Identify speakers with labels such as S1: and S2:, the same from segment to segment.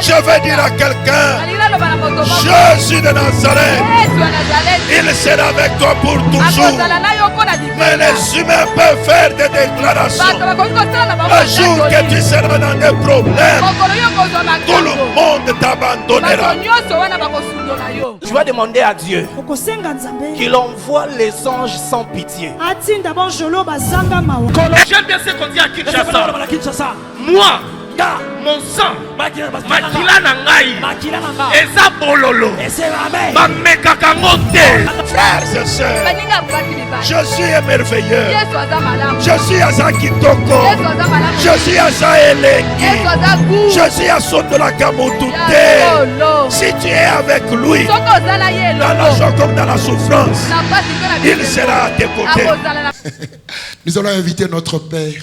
S1: Je vais dire à quelqu'un, Jésus de Nazareth, il sera avec toi pour toujours. Mais les humains peuvent faire des déclarations. Un jour que tu seras dans des problèmes, tout le monde t'abandonnera.
S2: Je vais demander à Dieu qu'il envoie les anges sans pitié.
S3: J'aime bien ce qu'on dit à Kinshasa. Moi, mon sang, makila na ngai, eza bololo, bamekaka ngote.
S1: Frères et sœurs, je suis merveilleux. Je suis Asa Kitoko. Je suis Asa Elengi. Je suis Asa de la Kamotute. Si tu es avec lui, dans la joie comme dans la souffrance, il sera à tes côtés.
S4: Nous allons inviter notre père,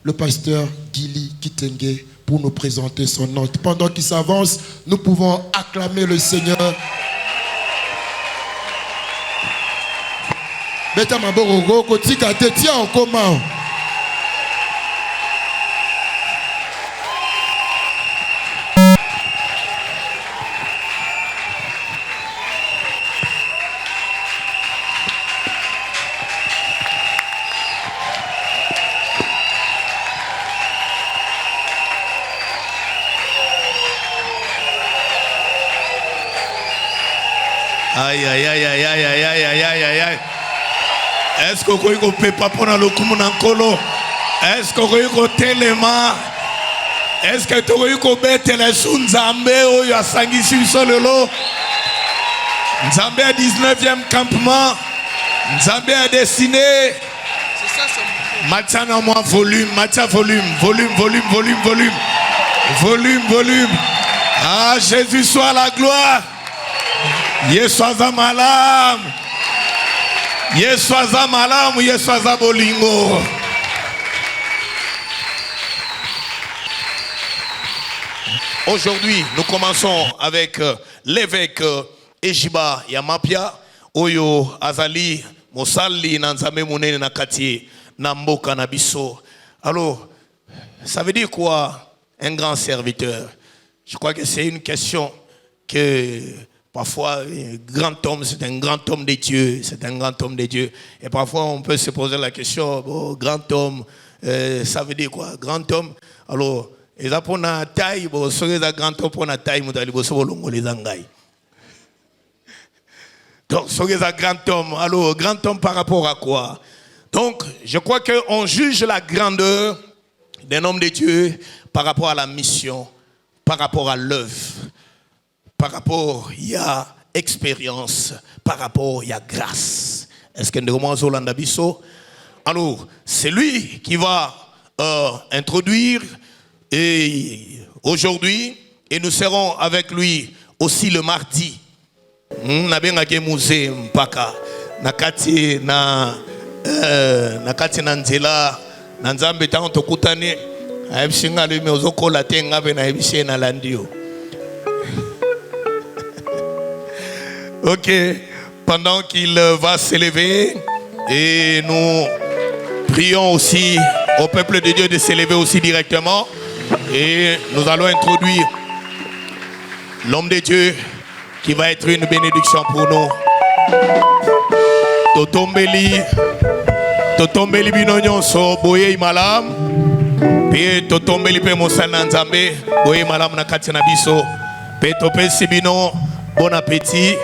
S4: le pasteur Gili Kitenge, pour nous présenter son hôte. Pendant qu'il s'avance, nous pouvons acclamer le Seigneur. Beta Maborogo, Kotika Tetia en commun.
S1: Aïe, aïe, aïe, aïe, aïe, aïe, aïe, aïe, aïe, aïe. Est-ce que vous pouvez pas prendre le coup nankolo? Est-ce que vous pouvez téléma? Est-ce que vous pouvez mettre les sous Nzambe ou ya sangisi sololo? Nzambe à 19e campement. Nzambe a dessiné. C'est ça, c'est Matia non moins volume, Matia volume, volume, volume, volume, volume. Volume, volume. Ah, Jésus soit la gloire. Yeswaza malam. Yeswaza malam, Yeswaza bolingo. Aujourd'hui, nous commençons avec l'évêque Ejiba Yamapia, Oyo Azali Mosali Nanzame Mounene Nakati Namboka Nabiso. Alors, ça veut dire quoi un grand serviteur? Je crois que c'est une question que parfois, un grand homme, c'est un grand homme de Dieu, c'est un grand homme de Dieu. Et parfois, on peut se poser la question, oh, grand homme, ça veut dire quoi? Grand homme, alors, ils apprennent à taille, bon, si vous êtes grand homme pour la taille, vous allez vous les engager. Donc, si vous êtes grand homme, alors, grand homme par rapport à quoi? Donc, je crois qu'on juge la grandeur d'un homme de Dieu par rapport à la mission, par rapport à l'œuvre. Par rapport, il y a expérience. Par rapport, il y a grâce. Est-ce que nous avons Zolanda Bisso? Alors, c'est lui qui va introduire aujourd'hui, et nous serons avec lui aussi le mardi. Nabengake musée mpaka nakati na nakati na nzela na nzambe tango tokutane ayebsinga lui mezokola te ngabe na yebise na landio. Ok, pendant qu'il va s'élever, et nous prions aussi au peuple de Dieu de s'élever aussi directement, et nous allons introduire l'homme de Dieu qui va être une bénédiction pour nous. Totombeli binonyonso boye malam, pe totombeli pe mosana nzambe boye malam na kati na biso, pe topesi bino bon appétit.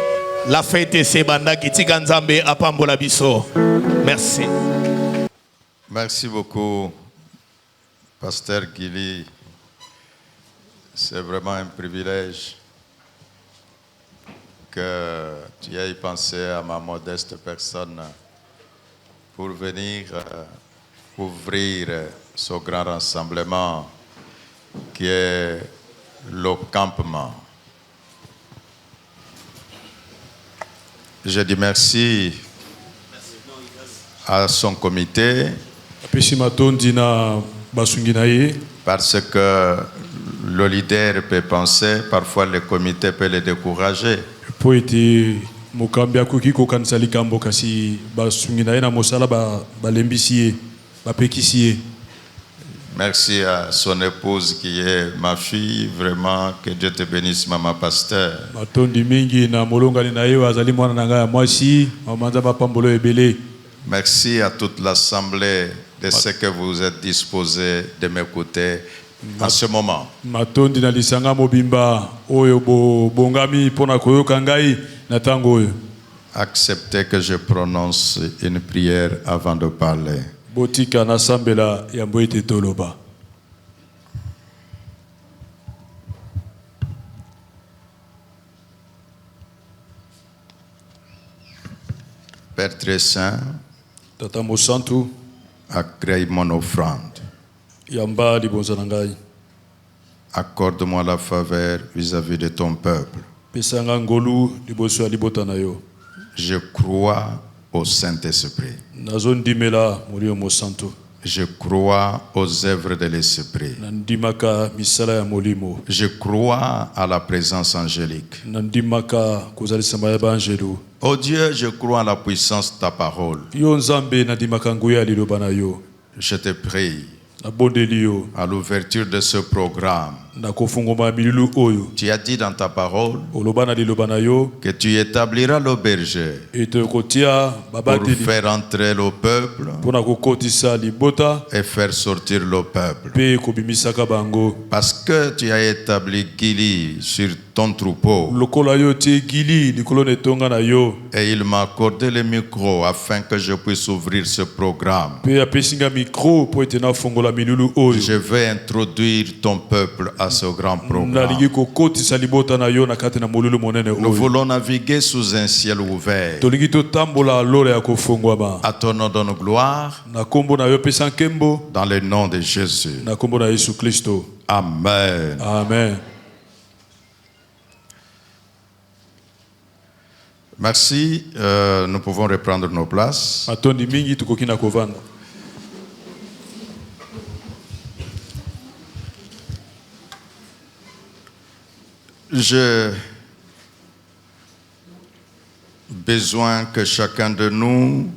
S1: La fête est sebanda kitika nzambe apambola biso. Merci.
S5: Merci beaucoup, Pasteur Gili. C'est vraiment un privilège que tu aies pensé à ma modeste personne pour venir ouvrir ce grand rassemblement qui est le campement. Je dis merci à son comité parce que le leader peut penser, parfois le comité peut le décourager. Merci à son épouse qui est ma fille. Vraiment, que Dieu te bénisse, maman pasteur. Merci à toute l'assemblée de ce que vous êtes disposés de m'écouter en ce moment. Acceptez que je prononce une prière avant de parler. Père très saint, agrée mon offrande. Accorde-moi la faveur vis-à-vis de ton peuple. Je crois au Saint-Esprit. Je crois aux œuvres de l'Esprit. Je crois à la présence angélique. Oh Dieu, je crois à la puissance de ta parole. Je te prie, à l'ouverture de ce programme, tu as dit dans ta parole que tu établiras le berger pour faire entrer le peuple et faire sortir le peuple. Parce que tu as établi Guili sur ton troupeau et il m'a accordé le micro afin que je puisse ouvrir ce programme. Je vais introduire ton peuple à ce grand programme. Nous voulons naviguer sous un ciel ouvert. À ton nom donne gloire. Dans le nom de Jésus. Amen.
S2: Amen.
S5: Merci. Nous pouvons reprendre nos places. J'ai besoin que chacun de nous,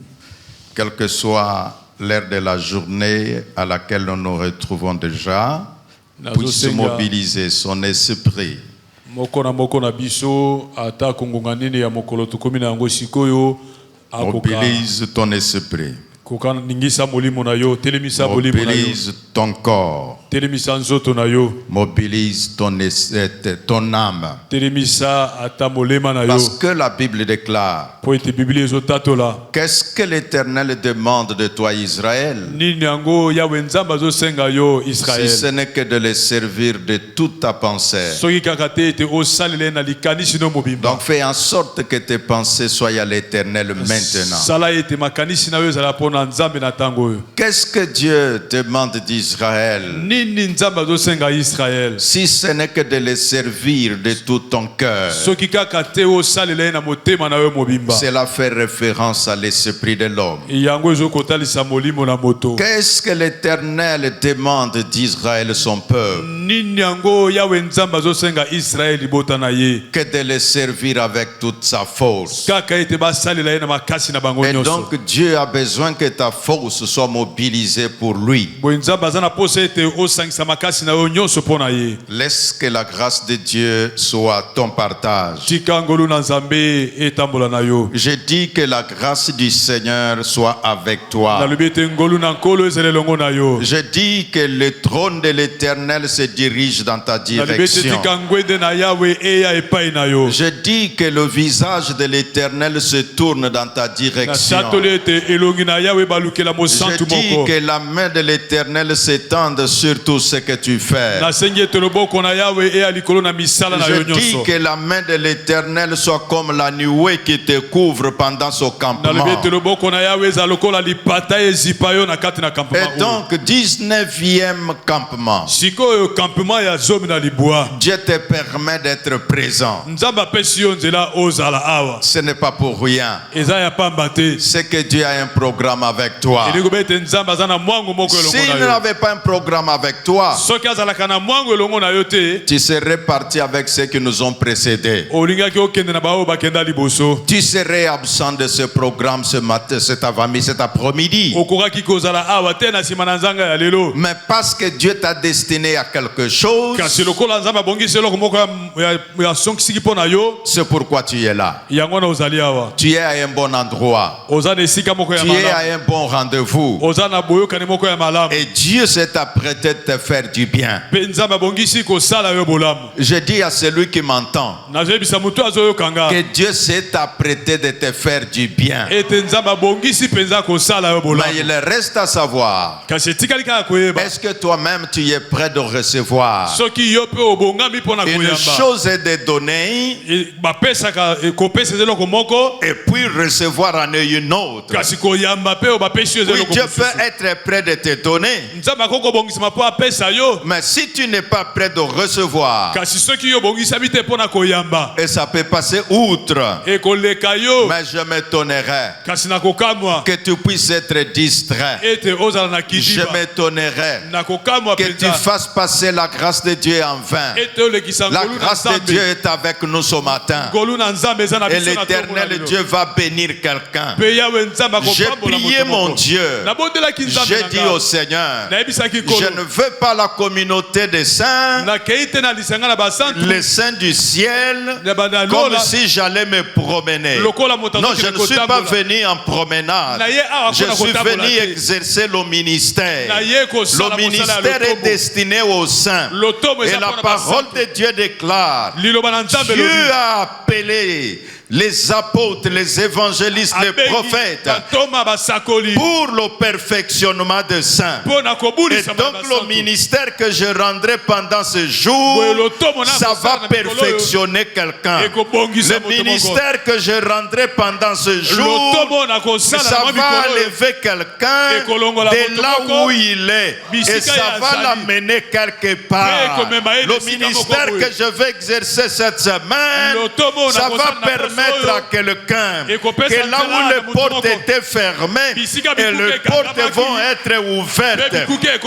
S5: quelle que soit l'heure de la journée à laquelle nous nous retrouvons déjà, puisse mobiliser son esprit. Mobilise ton esprit. Mobilise ton corps. Mobilise ton âme. Parce que la Bible déclare, qu'est-ce que l'Éternel demande de toi, Israël? Si ce n'est que de les servir de toute ta pensée. Donc fais en sorte que tes pensées soient à l'Éternel maintenant. Qu'est-ce que Dieu demande d'Israël? Si ce n'est que de les servir de tout ton cœur. Cela fait référence à l'esprit de l'homme. Qu'est-ce que l'Éternel demande d'Israël, son peuple? Que de les servir avec toute sa force. Et donc Dieu a besoin que ta force soit mobilisée pour lui. Laisse que la grâce de Dieu soit ton partage. Je dis que la grâce du Seigneur soit avec toi. Je dis que le trône de l'Éternel se dirige dans ta direction. Je dis que le visage de l'Éternel se tourne dans ta direction. Je dis que la main de l'Éternel s'étende sur tout ce que tu fais. Je dis que la main de l'Éternel soit comme la nuée qui te couvre pendant ce campement. Et donc 19e campement. Dieu te permet d'être présent. Ce n'est pas pour rien. C'est que Dieu a un programme avec toi. S'il n'avait pas un programme avec toi, tu serais parti avec ceux qui nous ont précédés. Tu serais absent de ce programme ce matin, cet après-midi. Mais parce que Dieu t'a destiné à quelque chose, c'est pourquoi tu es là. Tu es à un bon endroit. Tu es à un bon rendez-vous. Et Dieu s'est apprêté de te faire du bien. Je dis à celui qui m'entend que Dieu s'est apprêté de te faire du bien. Mais il reste à savoir, est-ce que toi-même tu es prêt de recevoir? Une chose est de donner et puis recevoir en une autre. Oui, Dieu peut être prêt de te donner, mais si tu n'es pas prêt de recevoir, et ça peut passer outre, mais je m'étonnerais que tu puisses être distrait. Je m'étonnerais que tu fasses passer la grâce de Dieu en vain. La grâce de Dieu est avec nous ce matin. Et l'Éternel Dieu va bénir quelqu'un. J'ai prié mon Dieu. J'ai dit au Seigneur, je ne veux pas la communauté des saints, les saints du ciel, comme si j'allais me promener. Non, je ne suis pas venu en promenade. Je suis venu exercer le ministère. Le ministère est destiné aux saints. Et la parole de Dieu déclare, Dieu a appelé les apôtres, les évangélistes, les prophètes pour le perfectionnement des saints. Et donc le ministère que je rendrai pendant ce jour, ça va perfectionner quelqu'un. Le ministère que je rendrai pendant ce jour, ça va lever quelqu'un de là où il est. Et ça va l'amener quelque part. Le ministère que je vais exercer cette semaine, ça va permettre à quelqu'un que là où les portes étaient fermées, et les portes vont être ouvertes.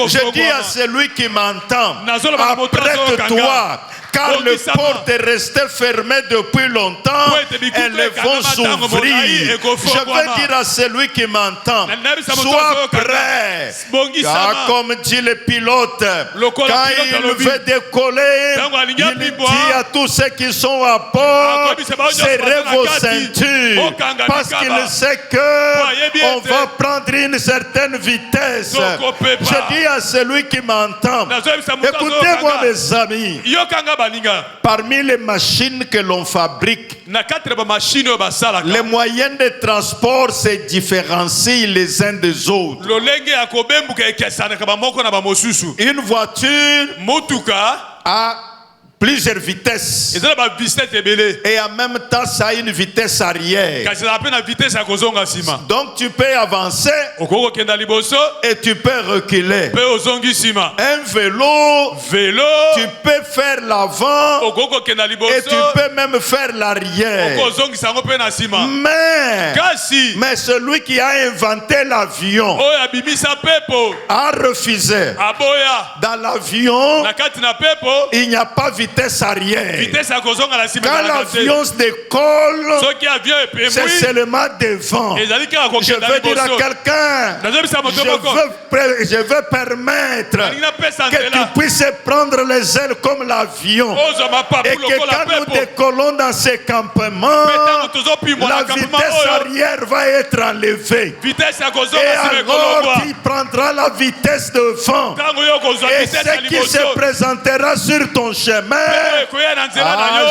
S5: Je dis à celui qui m'entend, apprête-toi, car les portes restaient fermées depuis longtemps, elles vont s'ouvrir. Je veux dire à celui qui m'entend, sois prêt. Car comme dit le pilote, quand il veut décoller, il dit à tous ceux qui sont à bord, serrez vos ceintures, parce qu'il sait qu'on va prendre une certaine vitesse. Je dis à celui qui m'entend, écoutez-moi mes amis, parmi les machines que l'on fabrique, les moyens de transport se différencient les uns des autres. Une voiture a plusieurs vitesses. Et en même temps, ça a une vitesse arrière. Donc tu peux avancer et tu peux reculer. Un vélo, tu peux faire l'avant et tu peux même faire l'arrière. Mais celui qui a inventé l'avion a refusé. Dans l'avion, il n'y a pas de vitesse arrière. Quand l'avion se décolle, c'est seulement devant. Je veux dire à quelqu'un, je veux permettre que tu puisses prendre les ailes comme l'avion. Et que quand nous décollons dans ces campements, la vitesse arrière va être enlevée. Et alors tu prendras la vitesse devant. Et ce qui se présentera sur ton chemin,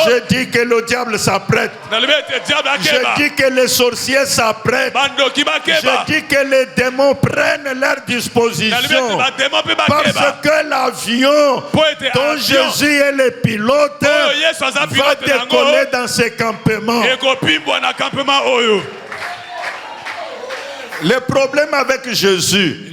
S5: je dis que le diable s'apprête. Je dis que les sorciers s'apprêtent. Je dis que les démons prennent leur disposition. Parce que l'avion dont Jésus est le pilote va décoller dans ces campements. Le problème avec Jésus,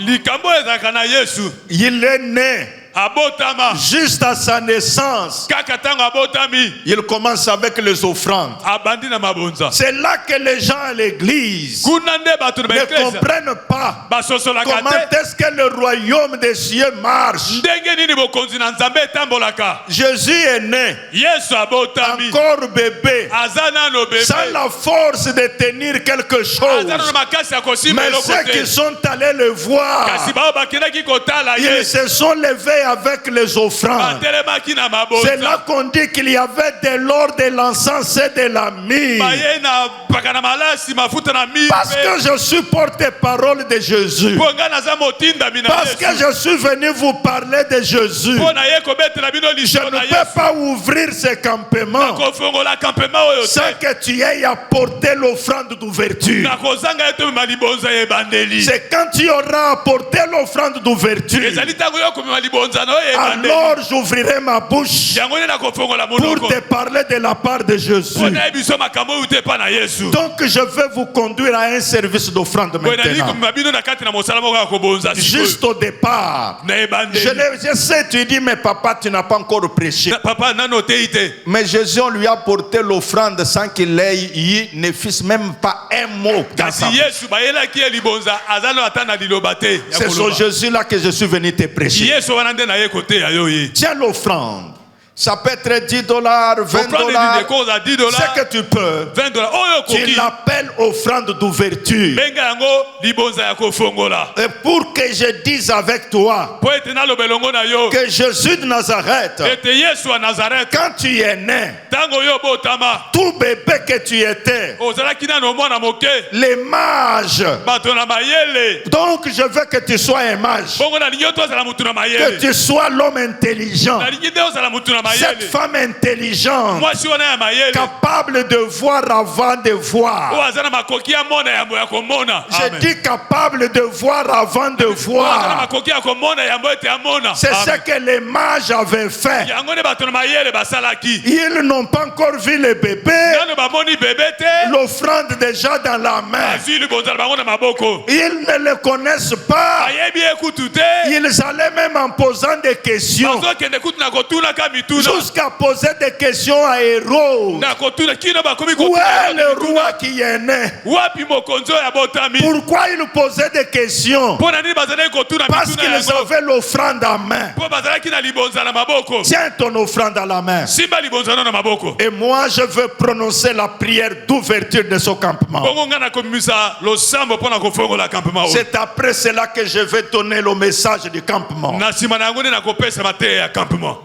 S5: il est né
S1: abotama
S5: juste à sa naissance,
S1: kaka tango abotami
S5: il commence avec les offrandes.
S1: abandi na mabonza.
S5: C'est là que les gens à l'église
S1: Kuna nde bato na
S5: ne
S1: eklezia
S5: comprennent pas
S1: basosolaka
S5: comment
S1: te
S5: est-ce que le royaume des cieux marche.
S1: ndenge nini bokonzi na nzambe etambolaka.
S5: Jésus est né,
S1: Yesu abotami
S5: encore bébé,
S1: aza nano bebe
S5: sans la force de tenir quelque chose.
S1: aza nano makasi ya kosimba
S5: Mais
S1: eloko
S5: ceux qui
S1: te
S5: sont allés le voir,
S1: kasi bao bakendaki kotala
S5: ils
S1: ye
S5: se sont levés avec les offrandes.
S1: batelemaki na
S5: C'est
S1: mabonza
S5: là qu'on dit qu'il y avait de l'or, de l'encens et de la myrrhe.
S1: baye na paka na malasi mafuta na
S5: Parce
S1: mipe
S5: que je suis porte-parole de Jésus.
S1: mpo nga naza motindami na
S5: Parce que
S1: Yesu
S5: je suis venu vous parler de Jésus.
S1: mpo na ye kobetela bino
S5: Je
S1: lisolo
S5: ne
S1: na
S5: peux
S1: Yesu
S5: pas ouvrir ce campement
S1: nakofongola campement oyo
S5: sans
S1: te
S5: que tu aies apporté l'offrande d'ouverture.
S1: nakozanga ye tomema libonza ya ebandeli
S5: C'est quand tu auras apporté l'offrande d'ouverture,
S1: ezali ntango yo komema libonza na oyo ebandeli
S5: alors j'ouvrirai ma bouche
S1: yango nde nakofongola
S5: pour
S1: monoko
S5: te parler de la part de Jésus.
S1: mpo nayebi biso makambo oyo te epa na Yesu
S5: Donc je vais vous conduire à un service d'offrande
S1: boye nali
S5: maintenant.
S1: komema bino na kati na mosala moko ya kobonza
S5: Juste au départ,
S1: na ebandeli
S5: je sais, tu dis, mais papa, tu n'as pas encore prêché.
S1: papa nano otei te
S5: Mais Jésus, on lui a porté l'offrande sans qu'il ait ne fisse même pas un mot dans
S1: kasi
S5: sa bouche.
S1: Yesu bayelaki ye libonza aza no ata na liloba te ya
S5: C'est sur
S1: koloba
S5: Jésus-là que je suis venu te prêcher.
S1: Yesu wana nde na ye koteya yo ye
S5: Tiens l'offrande. Ça peut être $10, $20.
S1: ofrande nini ekoza $10
S5: Ce que tu peux.
S1: $20 oyo
S5: Tu
S1: okoki
S5: l'appelles offrande d'ouverture.
S1: benga yango libonza ya kofongola
S5: Et pour que je dise avec toi
S1: mpo ete naloba elongo na yo
S5: que Jésus de Nazareth,
S1: ete Yesu wa Nazareth
S5: quand tu es né,
S1: ntango yo obotama
S5: tout bébé que tu étais,
S1: ozalaki nano mwana moke
S5: les mages.
S1: bato na mayele
S5: Donc je veux que tu sois un mage,
S1: bongo nalingi yo to ozala mutu na
S5: que
S1: mayele
S5: tu sois l'homme intelligent,
S1: nalingi nde ozala mutu na
S5: cette
S1: mayele
S5: femme intelligente,
S1: mwasi wana ya mayele
S5: capable de voir avant de
S1: oyo
S5: voir.
S1: aza na makoki ya mona yambo ya komona
S5: Je dis capable de voir avant de
S1: oyo aza na
S5: voir.
S1: makoki ya komona yambo ete amona
S5: C'est ce que les mages avaient fait.
S1: yango nde bato na mayele basalaki
S5: Ils n'ont pas encore vu le bébé,
S1: nano bamoni bebe te
S5: l'offrande déjà dans la main.
S1: bazwi libonza na bango na maboko
S5: Ils ne le connaissent pas.
S1: bayebi ye kutu te
S5: Ils allaient même en posant des questions,
S1: bazokende kutu na kotunaka mituna
S5: jusqu'à poser des questions à Hérode.
S1: na kotuna kino bakomi
S5: Où est le
S1: kotuna
S5: roi qui est né?
S1: wapi mokonzi oyo abotami
S5: Pourquoi il posait des questions?
S1: mpo na nini bazalaki kotuna
S5: Parce
S1: mituna
S5: qu'ils
S1: yango
S5: avaient l'offrande en main.
S1: mpo bazalaki na libonza na maboko
S5: Tiens ton offrande à la main.
S1: simba libonza no na maboko
S5: Et moi, je veux prononcer la prière d'ouverture de ce campement.
S1: bongo ngai nakomimisa losambo mpo na kofongola campement oyo
S5: C'est après cela que je vais donner le message du campement.
S1: na nsima na yango nde nakopesa mateya ya campement.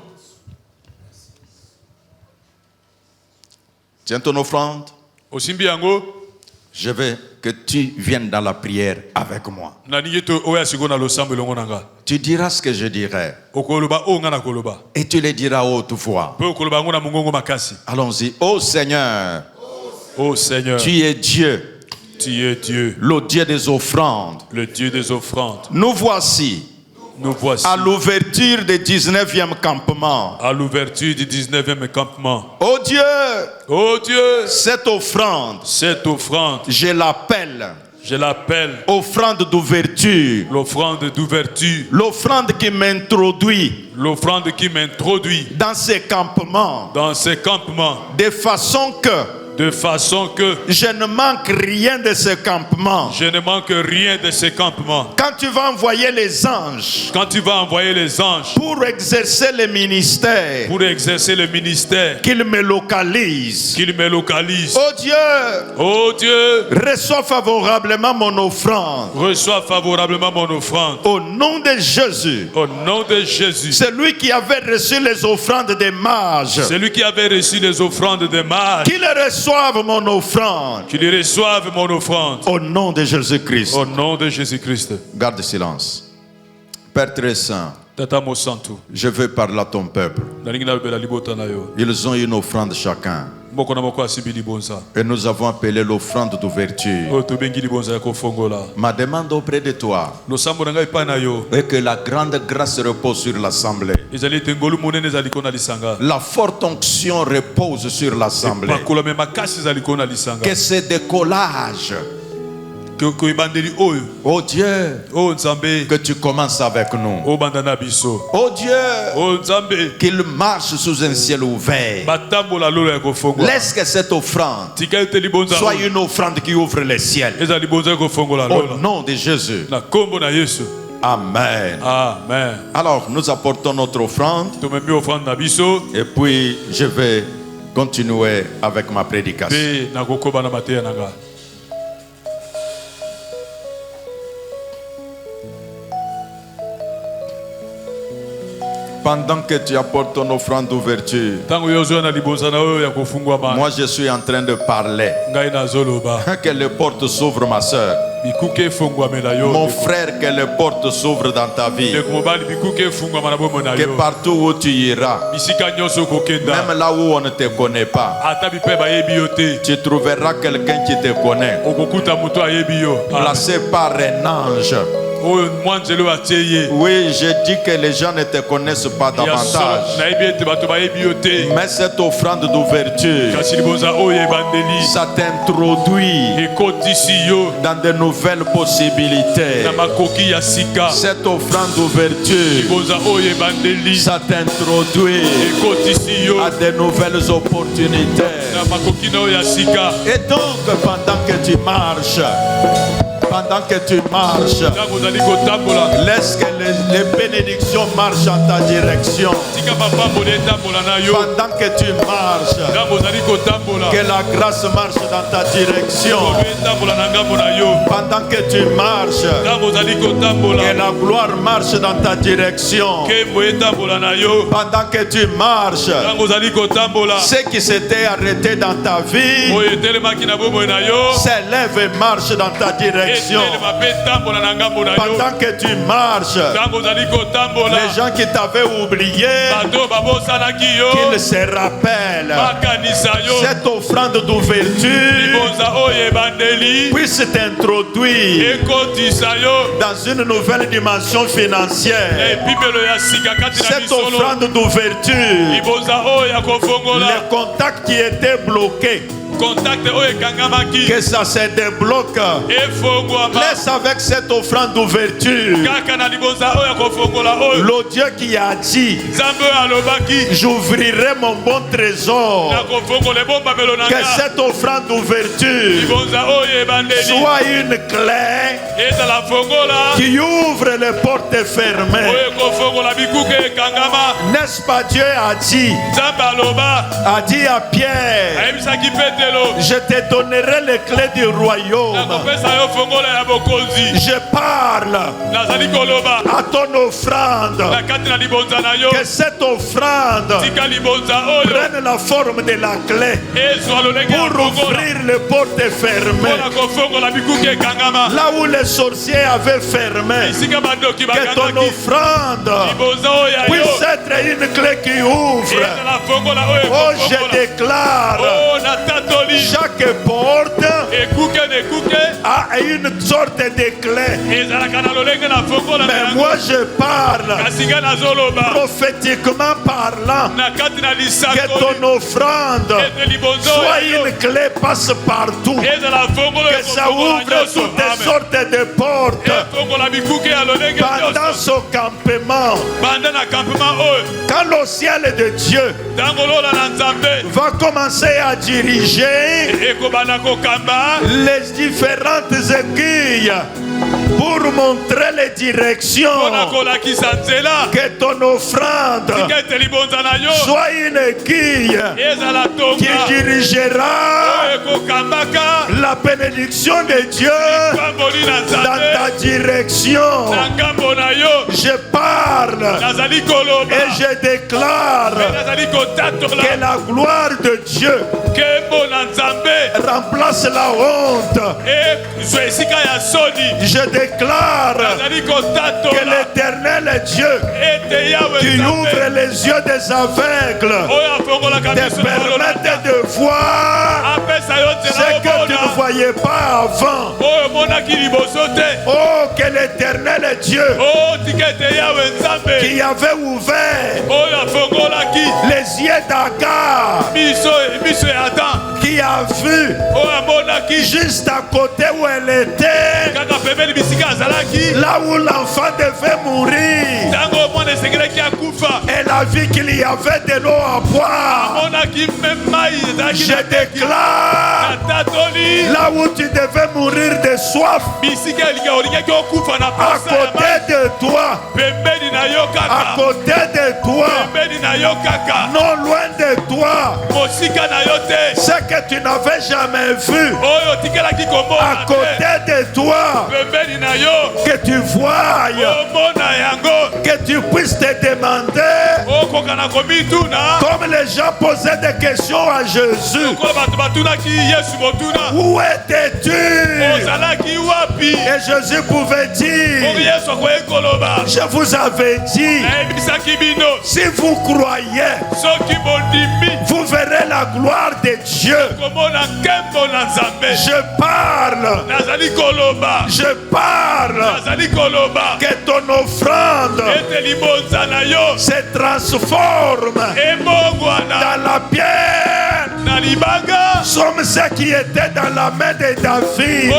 S5: Tiens ton offrande.
S1: osimbi yango
S5: Je veux que tu viennes dans la prière avec moi.
S1: nalingi to oyo ya sikoyo na losambo elongo na nga
S5: Tu diras ce que je dirai.
S1: okoloba oyo ngai nakoloba
S5: Et tu le diras à haute voix.
S1: mpe okoloba yango na mongongo makasi.
S5: Allons-y. Ô Seigneur,
S1: Ô Seigneur,
S5: tu es Dieu,
S1: tu es Dieu,
S5: le Dieu des offrandes.
S1: le Dieu des offrandes.
S5: Nous voici
S1: Nous voici
S5: à l'ouverture du 19e campement.
S1: à l'ouverture du 19e campement.
S5: Ô Dieu,
S1: Ô Dieu,
S5: cette offrande,
S1: cette offrande,
S5: je l'appelle
S1: je l'appelle
S5: offrande d'ouverture.
S1: l'offrande d'ouverture,
S5: L'offrande qui m'introduit
S1: l'offrande qui m'introduit
S5: dans ces campements
S1: dans ces campements,
S5: de façon que je ne manque rien de ce campement.
S1: je ne manque rien de ces campements.
S5: Quand tu vas envoyer les anges
S1: Quand tu vas envoyer les anges
S5: pour exercer le ministère,
S1: pour exercer le ministère,
S5: qu'ils me localisent.
S1: qu'ils me localisent.
S5: Oh Dieu,
S1: Ô Dieu,
S5: reçois favorablement mon offrande.
S1: reçois favorablement mon offrande.
S5: Au nom de Jésus,
S1: Au nom de Jésus,
S5: celui qui avait reçu les offrandes des mages,
S1: celui qui avait reçu les offrandes des mages,
S5: qu'il reçoive mon offrande.
S1: qu'il reçoive mon offrande.
S5: Au nom de Jésus-Christ.
S1: Au nom de Jésus-Christ.
S5: Garde silence. Père très saint,
S1: Tata Mosantu,
S5: je veux parler à ton peuple.
S1: nalingi nalobela libota na yo.
S5: Ils ont une offrande chacun.
S1: Moko na moko asibi libonza.
S5: Et nous avons appelé l'offrande d'ouverture.
S1: Oyo tobengi libonza ya kofongola.
S5: Ma demande auprès de toi
S1: Losambo na ngai epai na yo.
S5: est que la grande grâce repose sur l'assemblée.
S1: Ezali ete ngolu monene ezali ko na lisanga.
S5: La forte onction repose sur l'assemblée.
S1: Pakolame makasi ezali ko na lisanga.
S5: Que ce décollage Oh Dieu, que tu commences avec nous. Oh Dieu, qu'il marche sous un ciel ouvert. Laisse que cette offrande soit une offrande qui ouvre les ciels. Au nom de Jésus. Amen.
S3: Amen.
S5: Alors, nous apportons notre offrande. Et puis, je vais continuer avec ma prédication. Pendant que tu apportes ton offrande d'ouverture, moi je suis en train de parler. Que les portes s'ouvrent, ma soeur. Mon frère, que les portes s'ouvrent dans ta vie. Que partout où tu iras, même là où on ne te connaît pas, tu trouveras quelqu'un qui te connaît, placé par un ange. Oui, je dis que les gens ne te connaissent pas davantage. Mais cette offrande d'ouverture, ça t'introduit dans de nouvelles possibilités. Cette offrande d'ouverture, ça t'introduit à de nouvelles opportunités. Et donc, pendant que tu marches, laisse que les bénédictions marchent en ta direction. Pendant que tu marches, que la grâce marche dans ta direction. Pendant que tu marches, que la gloire marche dans ta direction. Pendant que tu marches, ce qui s'était arrêté dans ta vie s'élève et marche dans ta direction. Pendant que tu marches, les gens qui t'avaient oublié, qu'ils se rappellent. Cette offrande d'ouverture puisse t'introduire dans une nouvelle dimension financière. Cette offrande d'ouverture, les contacts qui étaient bloqués, que ça se débloque. Laisse avec cette offrande d'ouverture le Dieu qui a dit: j'ouvrirai mon bon trésor. Que cette offrande d'ouverture soit une clé qui ouvre les portes fermées. N'est-ce pas, Dieu a dit à Pierre: je te donnerai les clés du royaume. Je parle à ton offrande. Que cette offrande prenne la forme de la clé pour ouvrir les portes fermées. Là où les sorciers avaient fermé, que ton offrande puisse être une clé qui ouvre. Oh, je déclare: chaque porte a une sorte de clé. Mais moi je parle prophétiquement parlant, que ton offrande soit une clé passe partout, que ça ouvre toutes les sortes de portes. Pendant ce campement, quand le ciel de Dieu va commencer à diriger les différentes aiguilles pour montrer les directions, que ton offrande soit une aiguille qui dirigera la bénédiction de Dieu dans ta direction. Je parle et je déclare que la gloire de Dieu remplace la honte. Je déclare que l'Éternel Dieu qui ouvre les yeux des aveugles te permette de voir ce que tu ne voyais pas avant. Oh
S6: Oh, que l'Éternel Dieu qui avait ouvert les yeux d'Agar, qui a vu juste à côté où elle était, là où l'enfant devait mourir, elle a vu qu'il y avait de l'eau à boire. Je déclare, là où tu devais mourir de soif, à côté de toi, à côté de toi, non loin de toi, ce que tu n'avais jamais vu, à côté de toi, que tu voies, que tu puisses te demander, comme les gens posaient des questions à Jésus, où étais-tu? Et Jésus pouvait dire, je vous avais dit, si vous croyez, vous verrez la gloire de Dieu. Je parle que ton offrande se transforme dans la pierre. Sommes ceux qui étaient dans la main de David.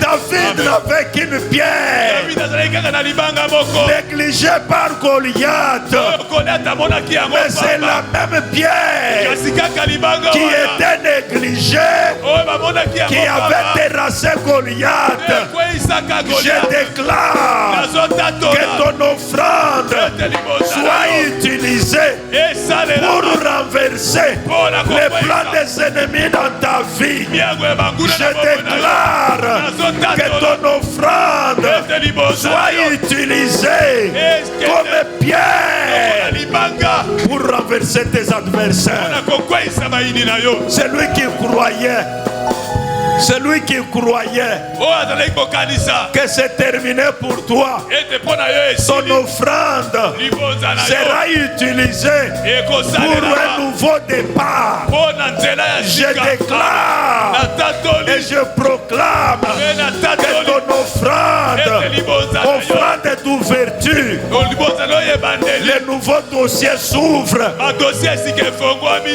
S6: David n'avait qu'une pierre, négligée par Goliath. Mais c'est la même pierre qui était négligée, qui avait terrassé Goliath. Je déclare que ton offrande soit utilisée pour renverser les plans des ennemis dans ta vie. Je déclare que ton offrande soit utilisée comme pierre pour renverser tes adversaires. Celui qui croyait que c'est terminé pour toi, son offrande sera utilisée pour un nouveau départ. Je déclare et je proclame que ton offrande d'ouverture, les nouveaux dossiers s'ouvrent.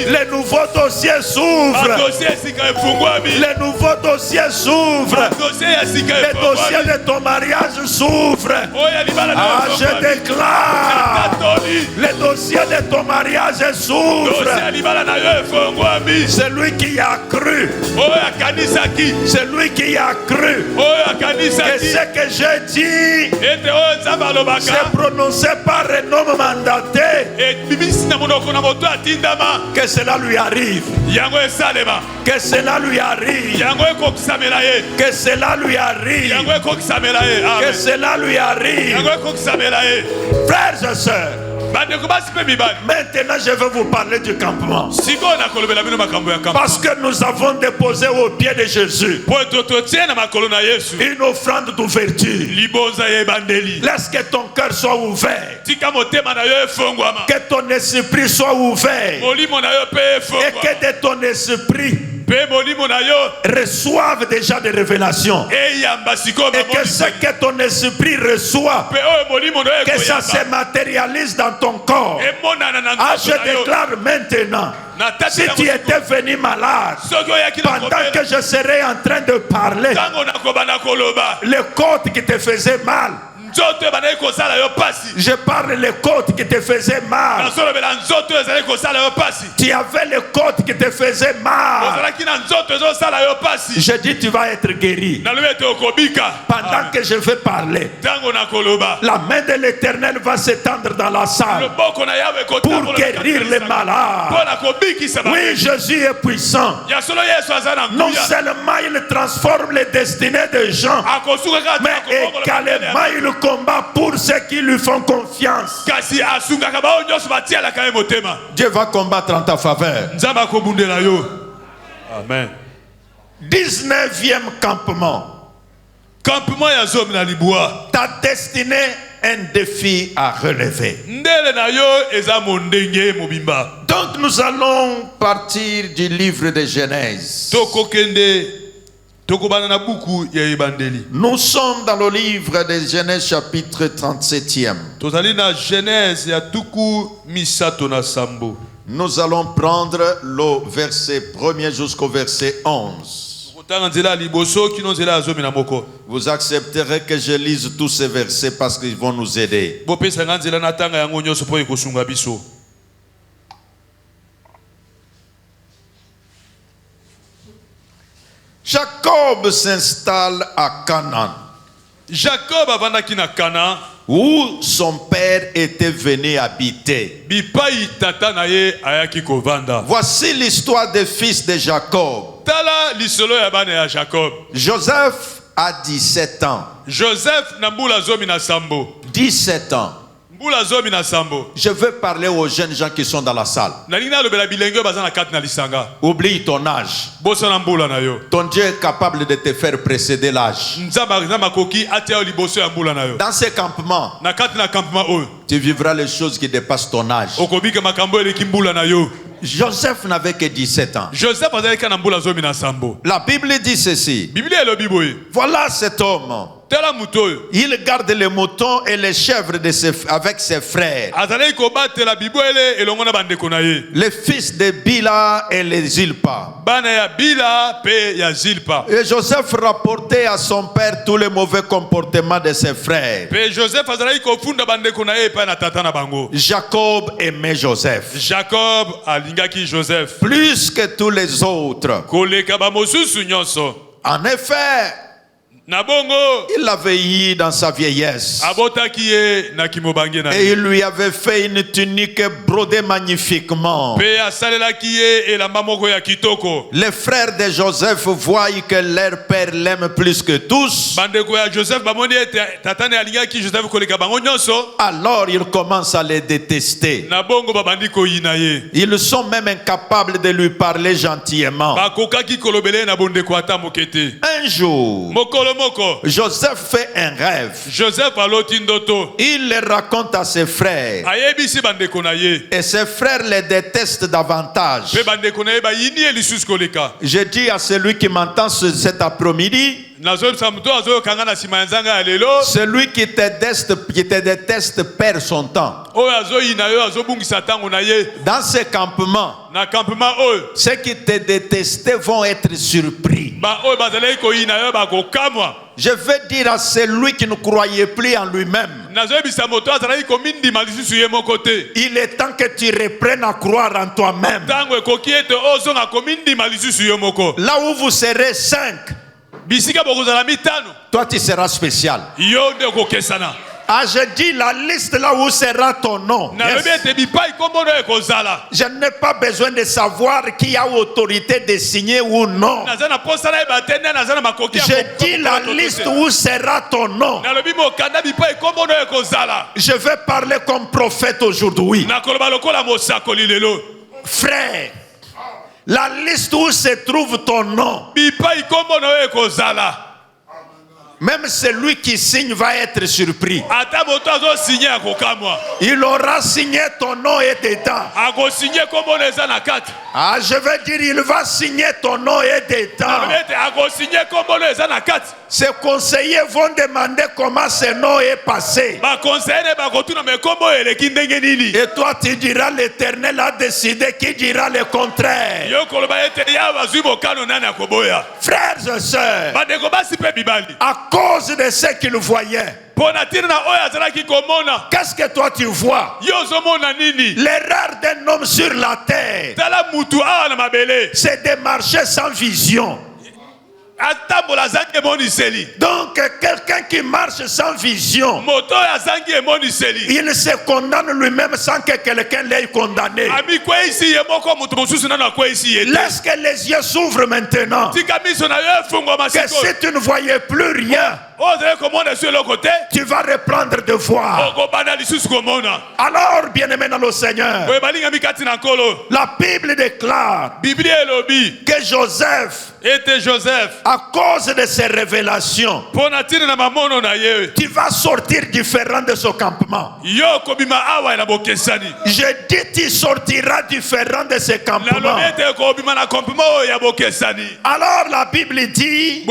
S6: Les nouveaux dossiers s'ouvrent. Les nouveaux dossiers s'ouvrent. Les dossiers de ton mariage s'ouvrent. Ah, je déclare, les dossiers de ton mariage s'ouvrent. Celui qui a cru, celui qui a cru que ce que j'ai dit c'est prononcé par un homme mandaté, que cela lui arrive, que cela lui arrive, que cela lui arrive, que cela lui arrive. Frères et sœurs, maintenant je vais vous parler du campement, parce que nous avons déposé au pied de Jésus une offrande d'ouverture. Laisse que ton cœur soit ouvert, que ton esprit soit ouvert, et que de ton esprit reçoivent déjà des révélations, et que ce que ton esprit reçoit, que ça se matérialise dans ton corps. Ah, je déclare maintenant, si tu étais venu malade, pendant que je serais en train de parler, les côtes qui te faisaient mal, je parle les côtes qui te faisaient mal. Tu avais les côtes qui te faisaient mal. Je dis tu vas être guéri. Pendant que je vais parler, la main de l'Éternel va s'étendre dans la salle pour guérir les malades. Oui, Jésus est puissant. Non seulement il transforme les destinées des gens, mais également il combat pour ceux qui lui font confiance. Dieu va combattre en ta faveur.
S3: Amen.
S6: 19e campement. Ta destinée, un défi à relever. Donc nous allons partir du livre de Genèse.
S5: Nous sommes dans le livre de Genèse chapitre 37e. Nous allons prendre le verset 1er jusqu'au verset 11. Vous accepterez que je lise tous ces versets parce qu'ils vont nous aider. Jacob s'installe à Canaan.
S3: Jacob avandaki na Canaan
S5: où son père était venu habiter.
S3: Bipai tata na ye ayaki kovanda.
S5: Voici l'histoire des fils de Jacob.
S3: Tala lisolo ya bana ya Jacob.
S5: Joseph a 17 ans.
S3: Joseph na mbula zomi na sambo.
S5: 17 ans.
S3: Mbula zomi na sambo.
S5: Je veux parler aux jeunes gens qui sont dans la salle.
S3: Na lina lobela bilenge bazana kat na lisanga.
S5: Oublie ton âge.
S3: Bosa na mbula na yo.
S5: Ton Dieu est capable de te faire précéder l'âge.
S3: Nzamba koki atia liboso ya mbula na yo.
S5: Dans ces campements,
S3: na kat na campement o,
S5: tu vivras les choses qui dépassent ton âge.
S3: Okobika makambo eleki mbula na yo.
S5: Joseph n'avait que 17 ans.
S3: Joseph azalaki na mbula zomi na sambo.
S5: La Bible dit ceci.
S3: Biblia elobi boye.
S5: Voilà cet homme. Il garde les moutons et les chèvres avec ses frères. Les fils de Bila et les Zilpa. Et Joseph rapportait à son père tous les mauvais comportements de ses frères. Jacob aimait Joseph.
S3: Jacob alingaki Joseph
S5: plus que tous les autres. En effet, il l'avait eu dans sa vieillesse. Et il lui avait fait une tunique brodée magnifiquement. Les frères de Joseph voient que leur père l'aime plus que tous. Alors ils commencent à les détester. Ils sont même incapables de lui parler gentiment. Un jour, Joseph fait un rêve. Il le raconte à ses frères. Et ses frères les détestent davantage. Je dis à celui qui m'entend cet après-midi, celui qui te déteste perd son temps. Dans ces campements, ceux qui te détestaient vont être surpris. Je veux dire à celui qui ne croyait plus en lui-même, il est temps que tu reprennes à croire en toi-même. Là où vous serez 5, toi tu seras spécial. Ah, je dis la liste là où sera ton nom. Yes. Je n'ai pas besoin de savoir qui a autorité de signer ou non. Je dis la liste où sera ton nom. Je vais parler comme prophète aujourd'hui. Frère, la liste où se trouve ton nom, même celui qui signe va être surpris. Il aura signé ton nom et dedans. Ah, je veux dire, il va signer ton nom et dedans. Ses conseillers vont demander comment ce nom est passé. Et toi, tu diras, l'Éternel a décidé. Qui dira le contraire? Frères et sœurs, à cause de ce qu'ils voyaient, qu'est-ce que toi tu vois? L'erreur d'un homme sur la terre, c'est de marcher sans vision. Donc quelqu'un qui marche sans vision, il se condamne lui-même sans que quelqu'un l'ait condamné. Laisse que les yeux s'ouvrent maintenant. Que si tu ne voyais plus rien,
S6: tu vas reprendre de voir. Alors, bien-aimé dans le Seigneur, la Bible déclare que Joseph, à cause de ses révélations, tu vas sortir différent de ce campement. Je dis, tu sortiras différent de ce campement. Alors la Bible dit,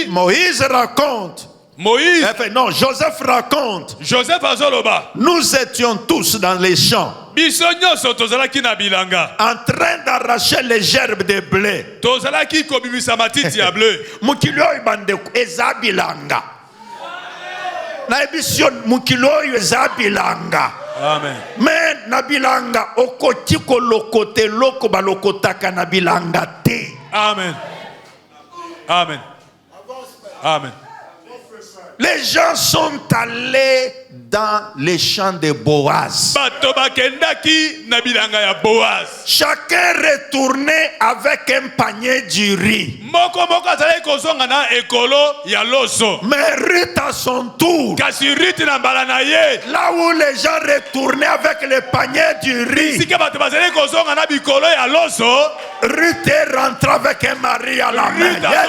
S6: Moïse raconte, non, Joseph raconte, nous étions tous dans les champs en train d'arracher les gerbes de blé. Mukilo ibandeko ezabilanga. Na ebision mukilo ezabilanga.
S3: Amen.
S6: Mais nabilanga okotiko lokote loko balokotaka nabilanga te.
S3: Amen. Amen. Amen.
S6: Les gens sont allés dans les champs de Boaz. Chacun retournait avec un panier du riz. Mais Ruth à son tour, là où les gens retournaient avec le panier du riz, Ruth est rentrée avec un mari à la main. Yes.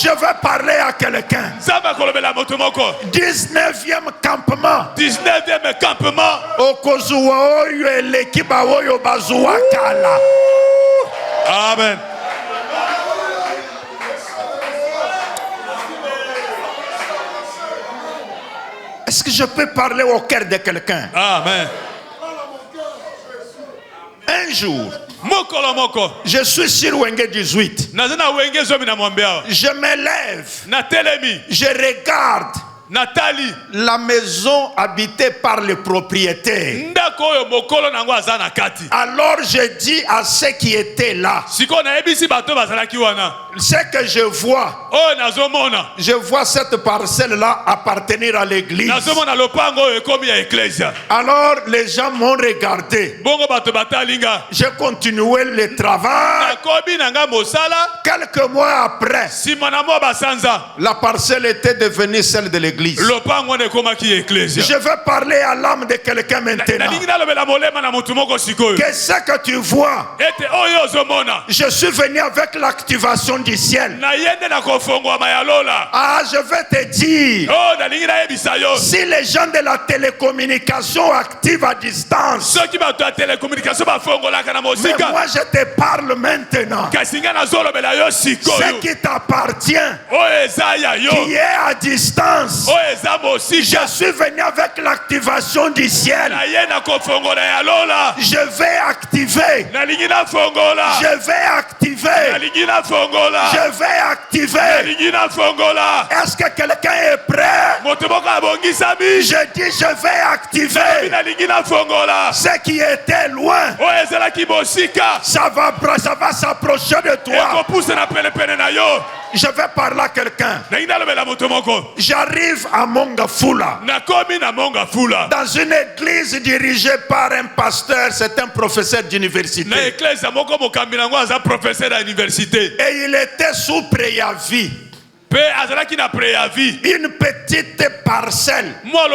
S6: Je vais parler à quelqu'un. 19e campement.
S3: 19e campement. Amen.
S6: Est-ce que je peux parler au cœur de quelqu'un?
S3: Amen.
S6: Un jour, je suis sur Wenge 18. Je me lève. Je regarde la maison habitée par le propriétaire. Alors je dis à ceux qui étaient là, ce que je vois cette parcelle-là appartenir à l'église. Alors les gens m'ont regardé. J'ai continué le travail. Quelques mois après, la parcelle était devenue celle de l'église. Je vais parler à l'âme de quelqu'un maintenant. Qu'est-ce que tu vois? Je suis venu avec l'activation du ciel. Ah, je vais te dire, si les gens de la télécommunication activent à distance, mais moi je te parle maintenant, ce qui t'appartient, qui est à distance, je suis venu avec l'activation du ciel. Je vais activer. Je vais activer. Je vais activer. Est-ce que quelqu'un est prêt? Je dis je vais activer. Ce qui était loin, ça va s'approcher de toi. Je vais parler à quelqu'un. J'arrive à Mongafula. Dans une église dirigée par un pasteur, c'est un professeur d'université. Et il était sous préavis. Une petite parcelle. Là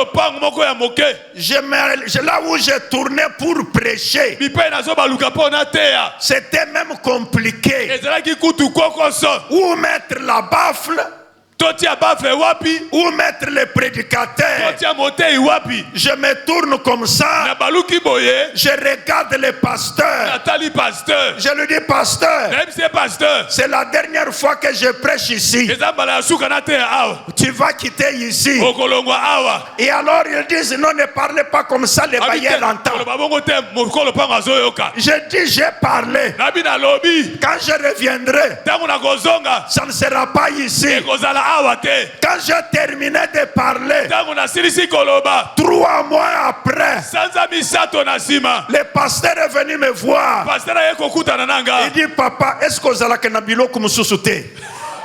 S6: où je tournais pour prêcher, c'était même compliqué. Où mettre la baffle, où mettre le prédicateur. Je me tourne comme ça. Je regarde le pasteur. Je lui dis, pasteur, c'est la dernière fois que je prêche ici. Tu vas quitter ici. Et alors ils disent, non, ne parlez pas comme ça, les bailleurs l'entendent. Je dis, j'ai parlé. Quand je reviendrai, ça ne sera pas ici. Quand j'ai terminé de parler, 3 mois après, le pasteur est venu me voir. Il dit, papa, est-ce que vous allez na biloko mususu te?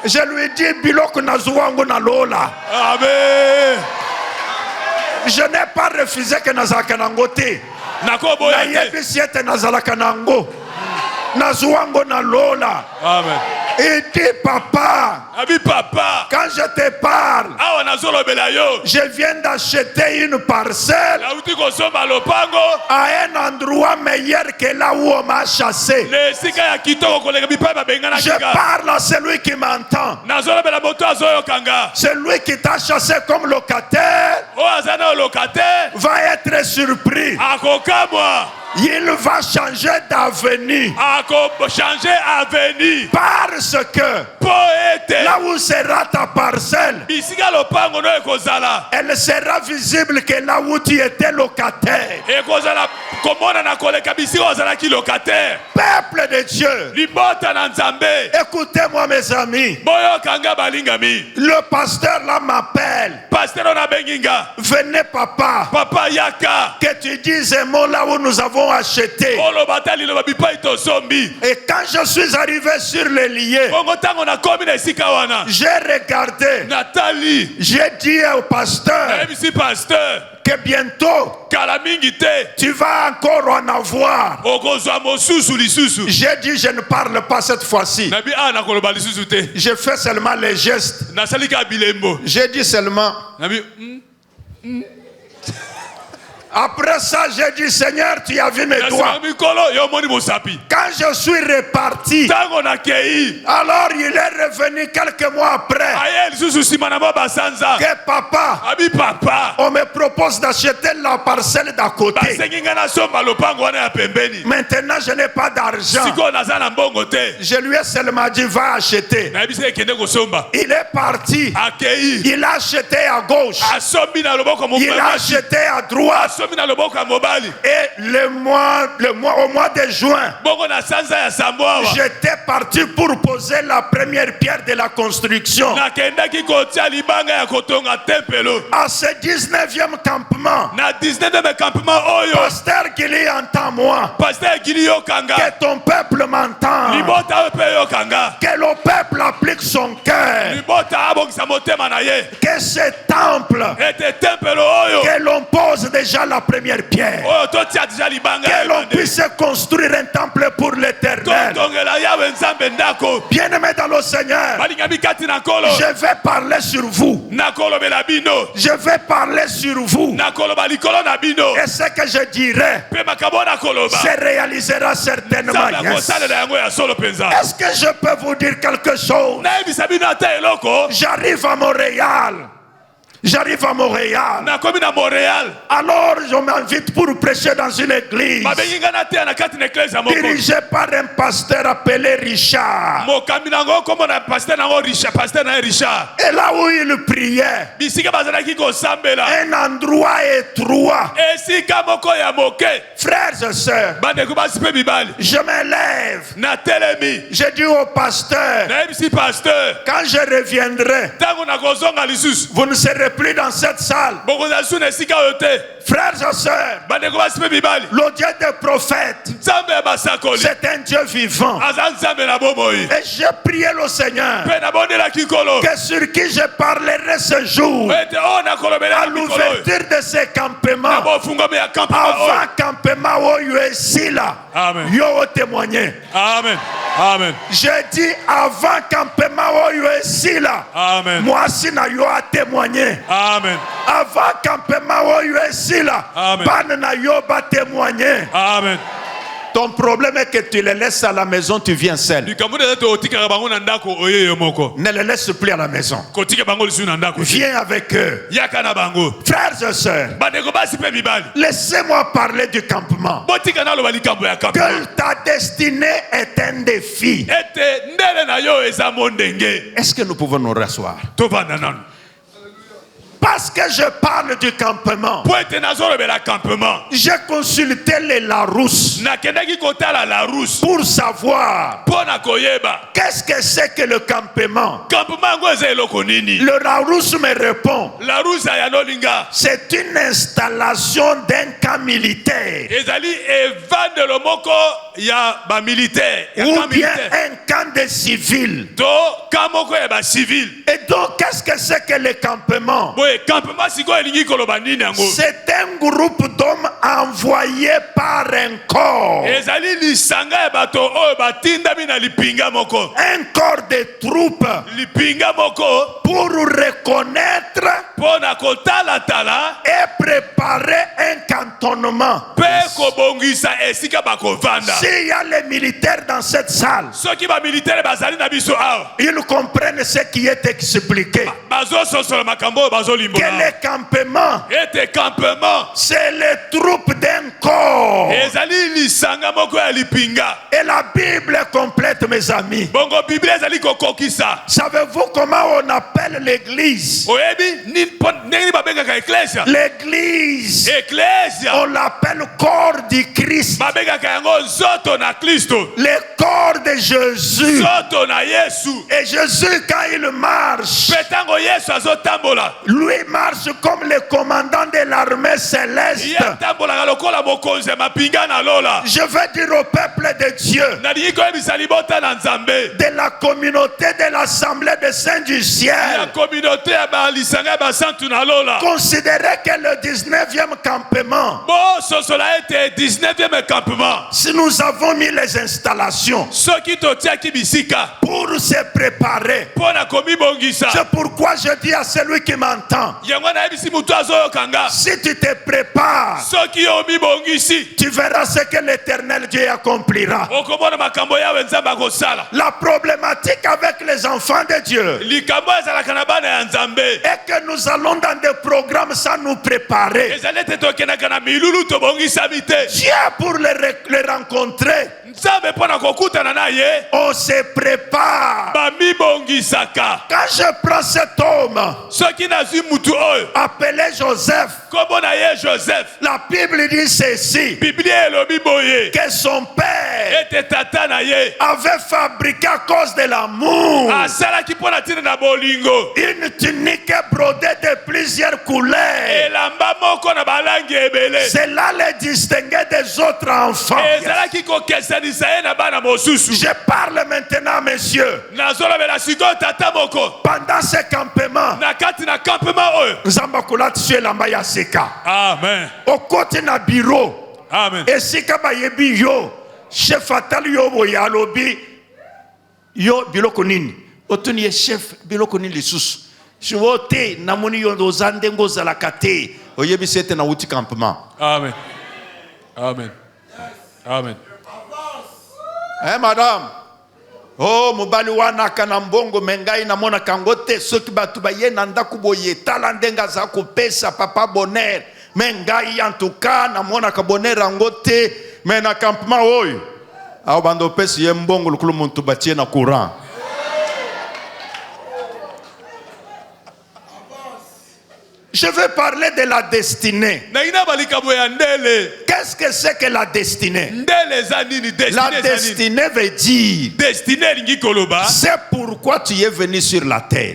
S6: Je lui dis, biloko na zuwango na lola.
S3: Amen.
S6: Je n'ai pas refusé que nazalaka nango te. Na yebi siete nazalaka nango. Nazuango na lola.
S3: Amen.
S6: Il dit papa.
S3: Abi papa.
S6: Quand je te parle.
S3: Awa nazolo belayo.
S6: Je viens d'acheter une parcelle.
S3: La uti ko somba lopango.
S6: À un endroit meilleur que là où on m'a chassé.
S3: Le sika ya kitoko kolega bipa ba bengana
S6: Je
S3: kika.
S6: parle à celui qui m'entend.
S3: Nazolo bela moto azoyo kanga.
S6: Celui qui t'a chassé comme locataire.
S3: O azana locataire.
S6: Va être surpris.
S3: Akokamwa.
S6: Il va changer d'avenue.
S3: Ako changer avenir.
S6: Parce que
S3: Poete.
S6: là où sera ta parcelle,
S3: Bisika lopango no ekozala.
S6: elle sera visible que là où tu étais locataire.
S3: Ekozala komona na koleka bisika ozala ki locataire.
S6: Peuple de Dieu,
S3: Libota na Nzambe.
S6: écoutez-moi mes amis.
S3: Boyo kanga balingami.
S6: Le pasteur là m'appelle.
S3: Pasteur na benginga.
S6: Venez papa,
S3: Papa yaka.
S6: que tu dises un mot là où nous avons acheté.
S3: Olo batali lo bipa ito sombi.
S6: Et quand je suis arrivé sur le lieu,
S3: Bongo tango na komi na esika wana.
S6: j'ai regardé.
S3: Natali.
S6: J'ai dit au pasteur
S3: Ebisi pasteur.
S6: que bientôt
S3: Kala mingi te.
S6: tu vas encore en avoir.
S3: Okozwa mosusu lisusu.
S6: J'ai dit je ne parle pas cette fois-ci.
S3: Nabi ana koloba lisusu te.
S6: Je fais seulement les gestes.
S3: Nasalika bilembo.
S6: J'ai dit seulement.
S3: Nabi
S6: Après ça, j'ai dit Seigneur, tu as vu mes doigts. Quand je suis reparti, alors il est revenu quelques mois après. Que papa, on me propose d'acheter la parcelle d'à côté. Maintenant, je n'ai pas d'argent. Je lui ai seulement dit va acheter. Il est parti. Il a acheté à gauche. Il a acheté à droite. Et au mois de juin, j'étais parti pour poser la première pierre de la construction. À ce 19e campement, Pasteur Gili entend moi. Que ton peuple m'entend. Que le peuple applique son cœur. Que ce temple, que l'on pose déjà la première pierre. Que l'on puisse construire un temple pour l'Éternel. Bien-aimés dans le Seigneur, je vais parler sur vous. Je vais parler sur vous. Et ce que je dirai se réalisera certainement. Yes. Est-ce que je peux vous dire quelque chose? J'arrive à Montréal. Alors je m'invite pour prêcher dans une église dirigée par un pasteur appelé Richard. Et là où il priait, un endroit étroit. Frères et sœurs, je me lève. Je dis au pasteur, quand je reviendrai, vous ne serez plus dans cette salle. Frères et sœurs, le Dieu des prophètes, c'est un Dieu vivant. Et j'ai prié le Seigneur que sur qui je parlerai ce jour, à l'ouverture de ces campements, avant campement où ici là, yo témoigner.
S3: Amen. Amen.
S6: J'ai dit avant campement où ici là, moi si na yo a témoigné.
S3: Amen.
S6: Avant campement où ici là, ban na yo ba témoigner.
S3: Amen.
S6: Ton problème est que tu les laisses à la maison, tu viens seul. Ne les laisse plus à la maison. Viens avec eux. Frères et sœurs, laissez-moi parler du campement. Que ta destinée est un défi. Est-ce que nous pouvons nous rasseoir? Parce que je parle du campement, j'ai consulté les Larousse pour savoir qu'est-ce que c'est que le campement. Le Larousse me répond, c'est une installation d'un camp militaire ou bien un camp de civils. Et donc qu'est-ce que c'est que le campement? C'est un groupe d'hommes envoyés par un corps. Un corps de troupes pour reconnaître et préparer un cantonnement. S'il y a les militaires dans cette salle, ils comprennent ce qui est expliqué. Que le campement, c'est les troupes d'un corps. Et la Bible est complète, mes amis. Savez-vous comment on appelle l'église? L'église, on l'appelle corps du Christ. Le corps de Jésus. Et Jésus, quand il marche, lui marche comme le commandant de l'armée céleste. Je veux dire au peuple de Dieu, de la communauté de l'Assemblée des Saints du ciel, considérez que le 19e campement, si nous avons mis les installations pour se préparer, c'est pourquoi je dis à celui qui m'entend, si tu te prépares, tu verras ce que l'Éternel Dieu accomplira. La problématique avec les enfants de Dieu est que nous allons dans des programmes sans nous préparer. Dieu, pour les rencontrer, on se prépare. Quand je prends cet homme appelé Joseph, la Bible dit ceci, que son père avait fabriqué à cause de l'amour une tunique brodée de plusieurs couleurs. Cela les distinguait des autres enfants. Je parle maintenant, messieurs. Pendant ce campement,
S3: Amen.
S6: au côté na bureau,
S3: Amen.
S6: et si kabayebi yo, chef atal yo boyalobi, yo biloko nini, otuni chef biloko nini lisusu. Shiwote namoni yo dozande ngoza la kate, oyebi sete na uti campement.
S3: Amen. Amen. Amen.
S6: Eh madame, oh mobali wana kana mbongo mengai na mona kangote soki batu baye na ndaku boye tala ndenga za kopesa papa bonheur mengai en tout cas na mona ka bonheur angote mais na campement oyo au bando pesi ye mbongo lukulu muntu batie na courant. Je veux parler de la destinée. Qu'est-ce que c'est que la destinée? La destinée veut dire c'est pourquoi tu es venu sur la terre.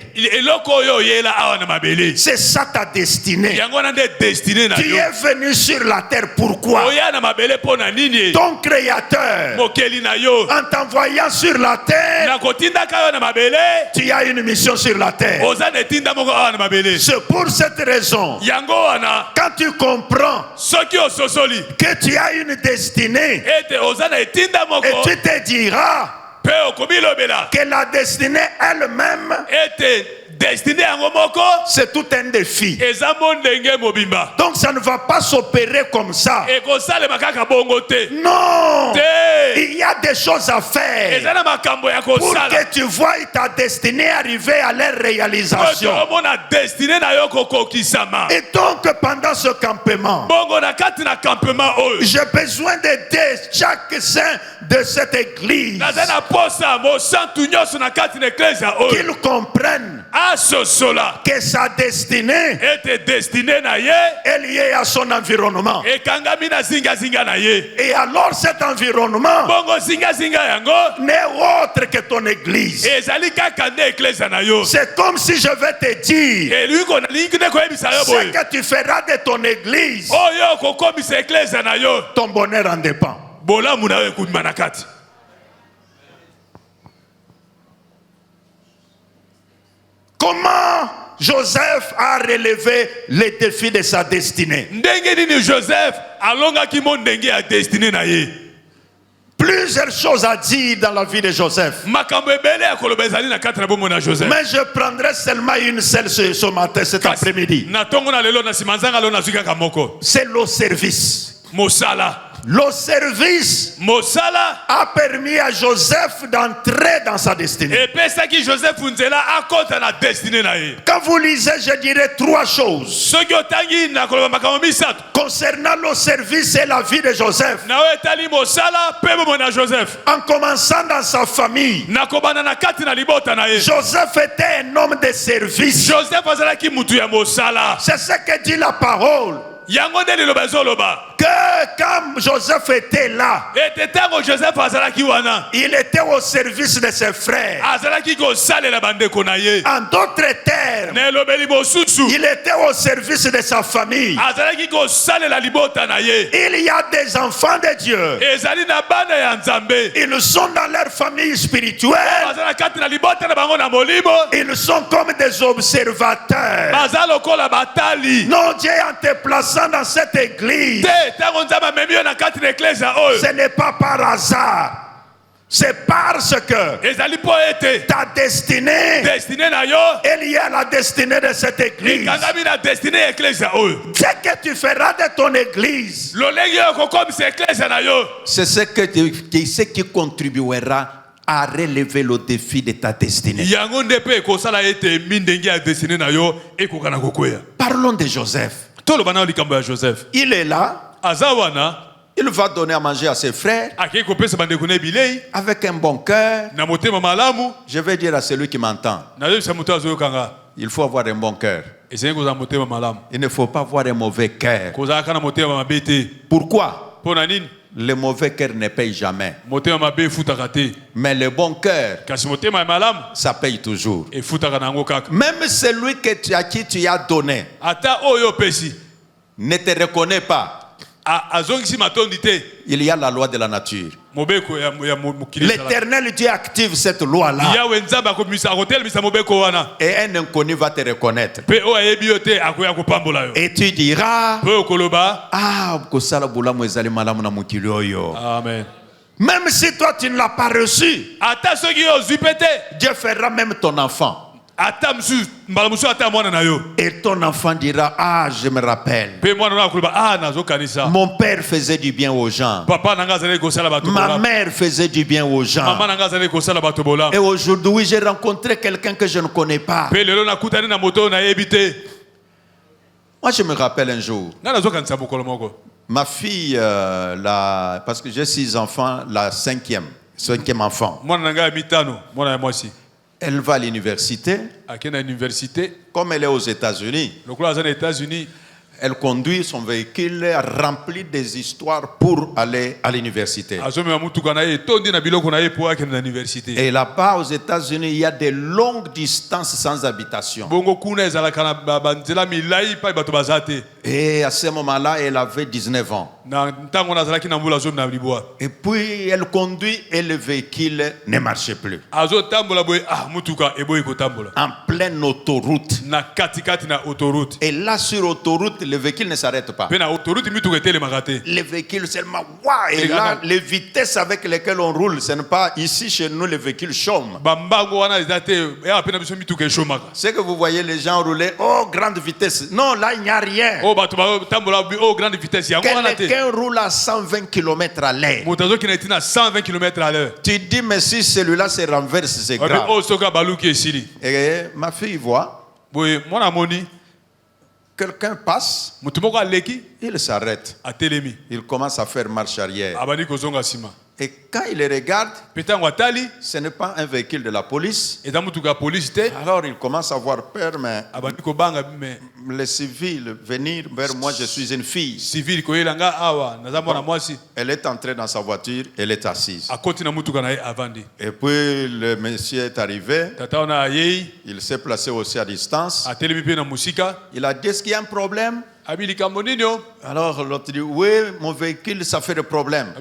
S6: C'est ça ta destinée. Tu es venu sur la terre pourquoi? Ton créateur, en t'envoyant sur la terre, tu as une mission sur la terre. C'est pour cette raison, quand tu comprends que tu as une destinée, et tu te diras que la destinée elle-même, c'est tout un défi. Donc ça ne va pas s'opérer comme ça. Non, il y a des choses à faire pour que tu vois ta destinée arriver à leur réalisation. Et donc pendant ce campement, j'ai besoin d'aider chaque saint de cette église qu'ils comprennent que sa destinée est liée à son environnement. Et alors cet environnement n'est autre que ton église. C'est comme si je vais te dire ce que tu feras de ton église, ton bonheur en dépend. Comment Joseph a relevé les défis de sa destinée?
S3: Joseph alongaki mo ndenge ya destinée na ye.
S6: Plusieurs choses à dire dans la vie de Joseph. Mais je prendrai seulement une seule ce matin, cet après-midi. C'est le service. Le service a permis à Joseph d'entrer dans sa destinée. Quand vous lisez, je dirais 3 choses concernant le service et la vie de Joseph. En commençant dans sa famille, Joseph était un homme de service. C'est ce que dit la parole. Que quand Joseph était là, il était au service de ses frères. En d'autres termes, il était au service de sa famille. Il y a des enfants de Dieu. Ils sont dans leur famille spirituelle. Ils sont comme des observateurs. Non, Dieu en te plaçant dans cette église, ce n'est pas par hasard. C'est parce que ta destinée est liée à la destinée de cette église. Ce que tu feras de ton église, c'est ce qui contribuera à relever le défi de ta destinée. Parlons de Joseph. Il est là. Il va donner à manger à ses frères avec un bon cœur. Je vais dire à celui qui m'entend, il faut avoir un bon cœur. Il ne faut pas avoir un mauvais cœur. Pourquoi? Le mauvais cœur ne paye jamais. Mais le bon cœur, ça paye toujours. Même celui à qui tu as donné ne te reconnaît pas. Il y a la loi de la nature. L'Éternel Dieu active cette loi-là. Et un inconnu va te reconnaître. Et tu diras, Amen. Même si toi tu ne l'as pas reçu, Dieu fera même ton enfant. Et ton enfant dira, je me rappelle, mon père faisait du bien aux gens, ma mère faisait du bien aux gens, et aujourd'hui j'ai rencontré quelqu'un que je ne connais pas. Moi je me rappelle un jour, ma fille, parce que j'ai 6 enfants, la 5e enfant, elle va à l'université. Comme elle est aux États-Unis, elle conduit son véhicule rempli des histoires pour aller à l'université. Et là-bas aux États-Unis, il y a des longues distances sans habitation. Et à ce moment-là, elle avait 19 ans. Et puis elle conduit et le véhicule ne marchait plus. En pleine autoroute. Et là sur l'autoroute, le véhicule ne s'arrête pas. Le véhicule seulement, waouh! Et là, les vitesses avec lesquelles on roule, ce n'est pas ici chez nous, les véhicules chôment. C'est que vous voyez les gens rouler, grande vitesse. Non, là, il n'y a rien. Quelqu'un roule à 120 km à l'heure. Tu dis, mais si celui-là se renverse, c'est grave. Et ma fille voit. Quelqu'un passe, il s'arrête. Il commence à faire marche arrière. Et quand il les regarde, ce n'est pas un véhicule de la police. Alors il commence à avoir peur, mais les civils venir vers moi, je suis une fille. Elle est entrée dans sa voiture, elle est assise. Et puis le monsieur est arrivé, il s'est placé aussi à distance. Il a dit, est-ce qu'il y a un problème? Alors l'autre dit, oui, mon véhicule, ça fait des problèmes.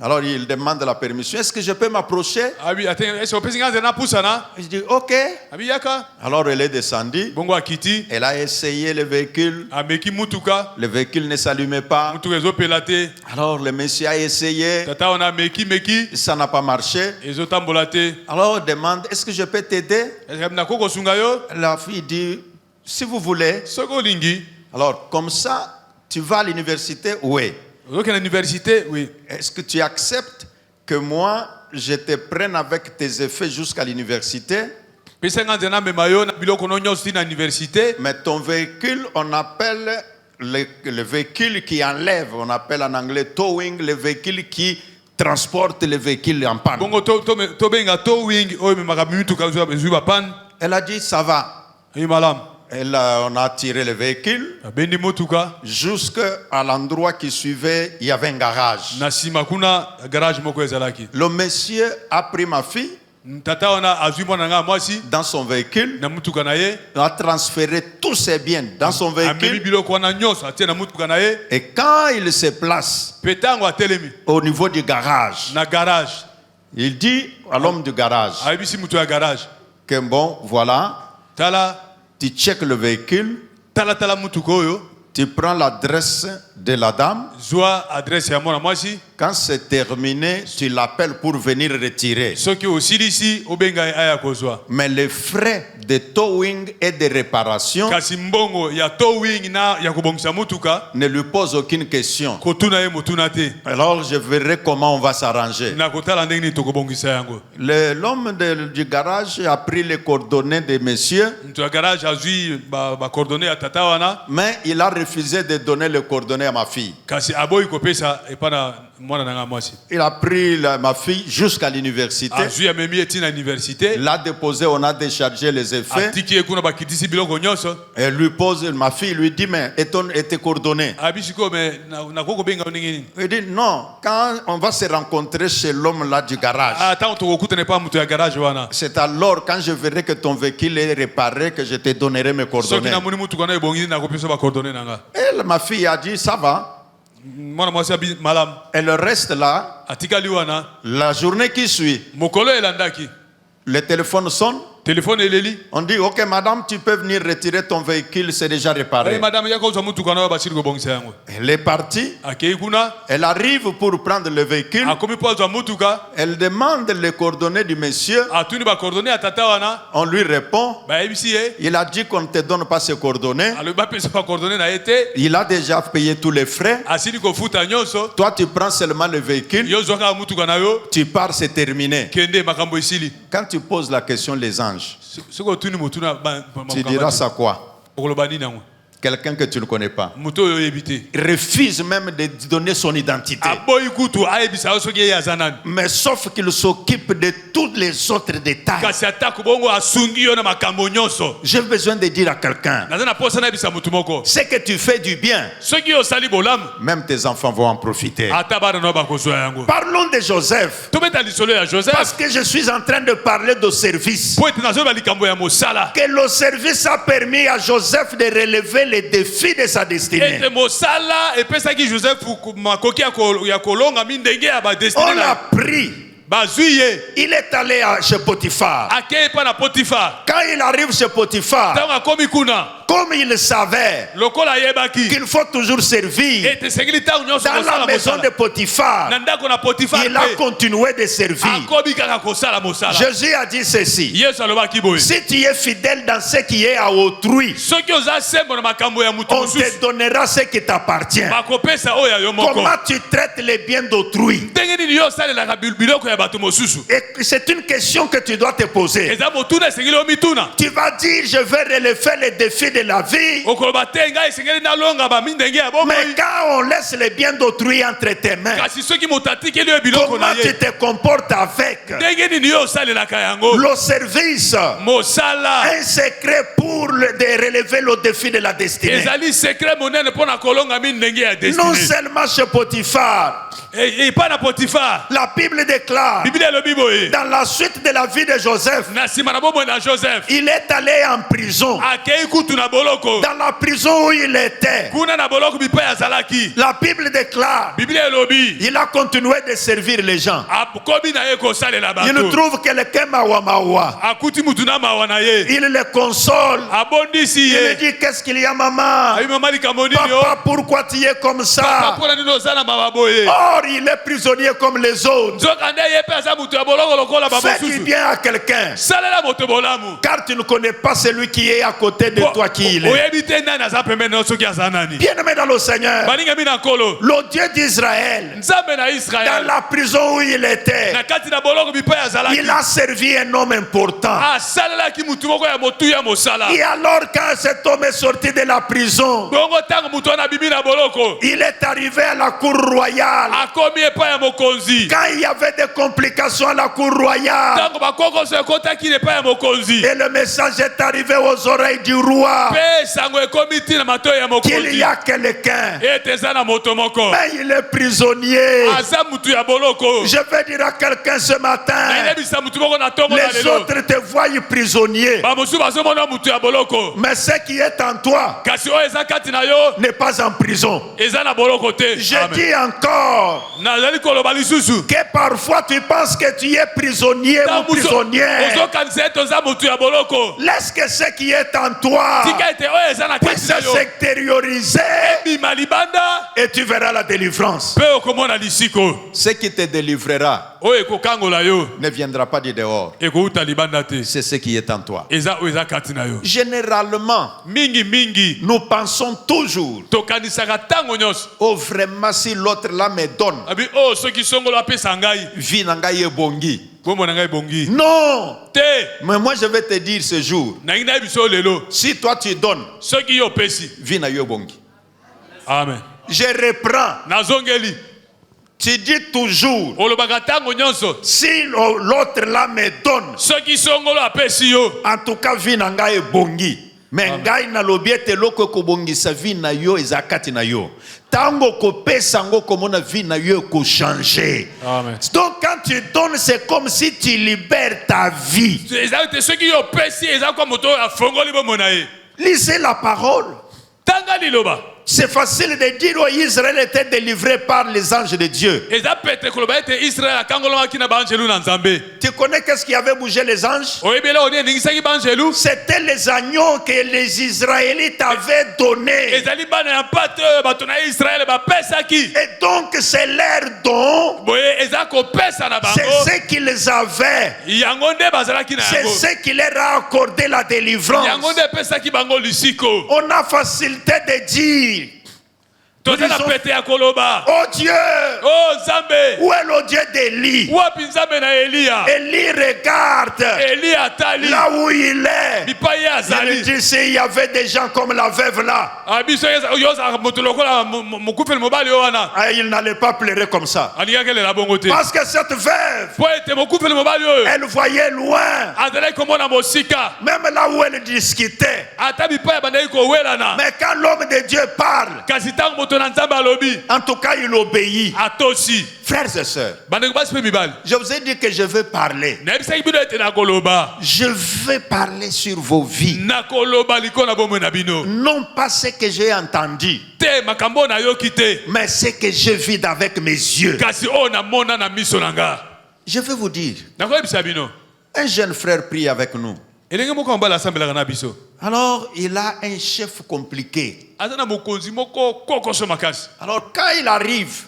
S5: Alors il demande la permission. Est-ce que je peux m'approcher? Il dit ok. Alors elle est descendue. Elle a essayé le véhicule. Le véhicule ne s'allumait pas. Alors le monsieur a essayé. Ça n'a pas marché. Alors on demande, est-ce que je peux t'aider? La fille dit, si vous voulez. Alors comme ça, tu vas à l'université? Oui. Est-ce que tu acceptes que moi, je te prenne avec tes effets jusqu'à l'université? Mais ton véhicule, on appelle le véhicule qui enlève, on appelle en anglais towing, le véhicule qui transporte le véhicule en panne. Elle a dit, ça va. On a tiré le véhicule. Jusqu'à l'endroit qui suivait, il y avait un garage. Le monsieur a pris ma fille dans son véhicule. Il a transféré tous ses biens dans son véhicule. Et quand il se place au niveau du garage, il dit à l'homme du garage que bon, voilà, tu checkes le véhicule, tu prends l'adresse de la dame. Quand c'est terminé, tu l'appelles pour venir retirer. Mais les frais de towing et de réparation ne lui posent aucune question. Alors je verrai comment on va s'arranger. L'homme du garage a pris les coordonnées de monsieur. Mais il a refusé de donner les coordonnées à ma fille. Il a pris ma fille jusqu'à l'université. L'a déposé, on a déchargé les effets. Et lui pose, ma fille lui dit, mais et tes coordonnées? Il dit, non, quand on va se rencontrer chez l'homme là du garage, c'est alors quand je verrai que ton véhicule est réparé que je te donnerai mes coordonnées. Et ma fille a dit, ça va. Elle reste là. La journée qui suit, le téléphone sonne. On dit, ok madame, tu peux venir retirer ton véhicule, c'est déjà réparé. Elle est partie. Elle arrive pour prendre le véhicule. Elle demande les coordonnées du monsieur. On lui répond. Il a dit qu'on ne te donne pas ses coordonnées. Il a déjà payé tous les frais. Toi tu prends seulement le véhicule. Tu pars, c'est terminé. Quand tu poses la question, les anges, tu diras ça quoi? Quelqu'un que tu ne connais pas. Il refuse même de donner son identité. Mais sauf qu'il s'occupe de tous les autres détails. J'ai besoin de dire à quelqu'un, c'est que tu fais du bien. Même tes enfants vont en profiter. Parlons de Joseph. Parce que je suis en train de parler de service. Que le service a permis à Joseph de relever les défis de sa destinée. On l'a pris. Il est allé chez Potiphar. Quand il arrive chez Potiphar, comme il savait qu'il faut toujours servir dans la maison de Potiphar, il a continué de servir. Jésus a dit ceci: si tu es fidèle dans ce qui est à autrui, on te donnera ce qui t'appartient. Comment tu traites les biens d'autrui? Et c'est une question que tu dois te poser. Tu vas dire, je vais relever les défis de la vie. Mais quand on laisse les biens d'autrui entre tes mains, comment tu te comportes avec? Le service, un secret pour relever le défi de la destinée. Non seulement chez Potiphar, la Bible déclare
S6: l'histoire, dans la suite de la vie de Joseph, il est allé en prison. Dans la prison où il était, la Bible déclare, il a continué de servir les gens. Il trouve quelqu'un mawa. Il le console. Il lui dit, qu'est-ce qu'il y a, maman? Papa, pourquoi tu es comme ça? Or, il est prisonnier comme les autres. Fais du bien à quelqu'un, car tu ne connais pas celui qui est à côté de toi qui il est. Bien-aimé dans le Seigneur, le Dieu d'Israël, dans la prison où il était, il a servi un homme important. Et alors quand cet homme est sorti de la prison, il est arrivé à la cour royale. Quand il y avait des complications à la cour royale, et le message est arrivé aux oreilles du roi qu'il y a quelqu'un, mais il est prisonnier. Je vais dire à quelqu'un ce matin, les autres te voient prisonnier, mais ce qui est en toi n'est pas en prison. Je dis encore que parfois tu penses que tu es prisonnier ou prisonnière. Laisse que ce qui est en toi puisse s'extérioriser et tu verras la délivrance. Ce qui te délivrera ne viendra pas du dehors. C'est ce qui est en toi. Généralement, nous pensons toujours, oh vraiment, si l'autre là me donne, vie nangaye bongi. Non, mais moi je vais te dire ce jour, si toi tu donnes, vie na yo bongi.
S3: Amen.
S6: Je reprends. Tu dis toujours, si l'autre là me donne, en tout cas vie nanga e bongi. Mais ngai na lobiete loko ko bongisa vie na yo ezakati na yo. Tango ko pesa ngo komona vie na yo ko changer. Donc quand tu donnes, c'est comme si tu libères ta vie. Lisez la parole. C'est facile de dire que Israël était délivré par les anges de Dieu. Tu connais qu'est-ce qui avait bougé les anges? C'était les agneaux que les Israélites avaient donnés. Et donc c'est leur don. C'est ce qu'ils avaient. C'est ce qui leur a accordé la délivrance. On a facilité de dire, oh Dieu, où est le Dieu d'Élie? Élie regarde là où il est. Il dit, s'il y avait des gens comme la veuve là, il n'allait pas pleurer comme ça. Parce que cette veuve, elle voyait loin, même là où elle discutait. Mais quand l'homme de Dieu parle, en tout cas il obéit. Frères et sœurs, je vous ai dit que je veux parler. Je veux parler sur vos vies. Non pas ce que j'ai entendu, mais ce que je vis avec mes yeux. Je veux vous dire, un jeune frère prie avec nous. Alors il a un chef compliqué. Alors quand il arrive,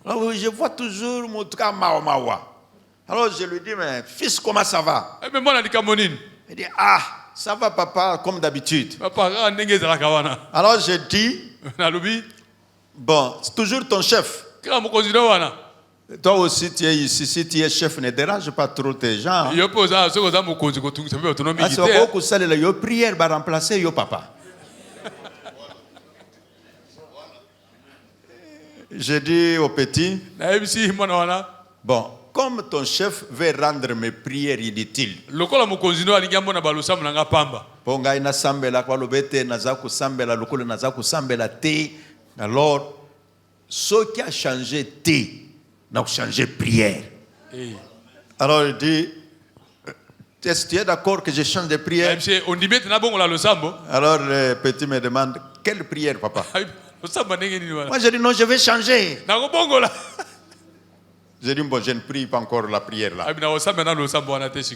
S6: alors, je vois toujours mon cas mawa. Alors je lui dis, mais fils, comment ça va? Il dit, ah, ça va papa, comme d'habitude. Alors je dis, bon, c'est toujours ton chef. Toi aussi tu es ici, si tu es chef, ne dérange pas trop tes gens. Prière va remplacer yo papa. J'ai dit au petit, bon, comme ton chef veut rendre mes prières inutiles, alors ce qui a changé n'a changé prière.
S5: Alors il dit, est-ce que tu es d'accord que je change de prière? Alors le petit me demande, quelle prière, papa? Moi je dis non, je vais changer. Je dis bon, je ne prie pas encore la prière là.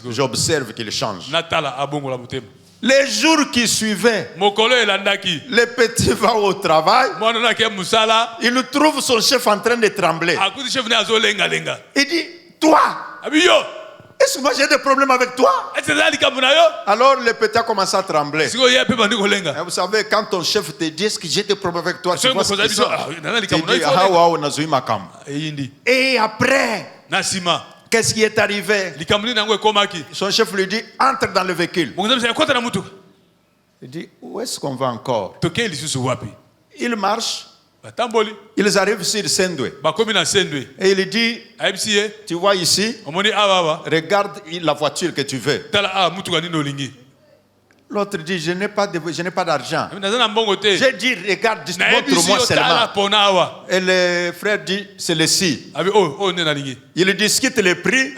S5: J'observe qu'il change. Les jours qui suivaient, le petit va au travail, il nous trouve son chef en train de trembler. Il dit, toi, est-ce que moi j'ai des problèmes avec toi? Alors le petit a commencé à trembler. Et vous savez, quand ton chef te dit, est-ce que j'ai des problèmes avec toi? Tu vois ce qu'ils sont. Il dit, et après, qu'est-ce qui est arrivé? Son chef lui dit, entre dans le véhicule. Il dit, où est-ce qu'on va encore? Il marche. Ils arrivent sur Sendwe. Et il dit, tu vois ici, regarde la voiture que tu veux. L'autre dit, je n'ai pas d'argent. J'ai dit, regarde, montre-moi seulement. Et le frère dit, c'est le si. Il discute le prix.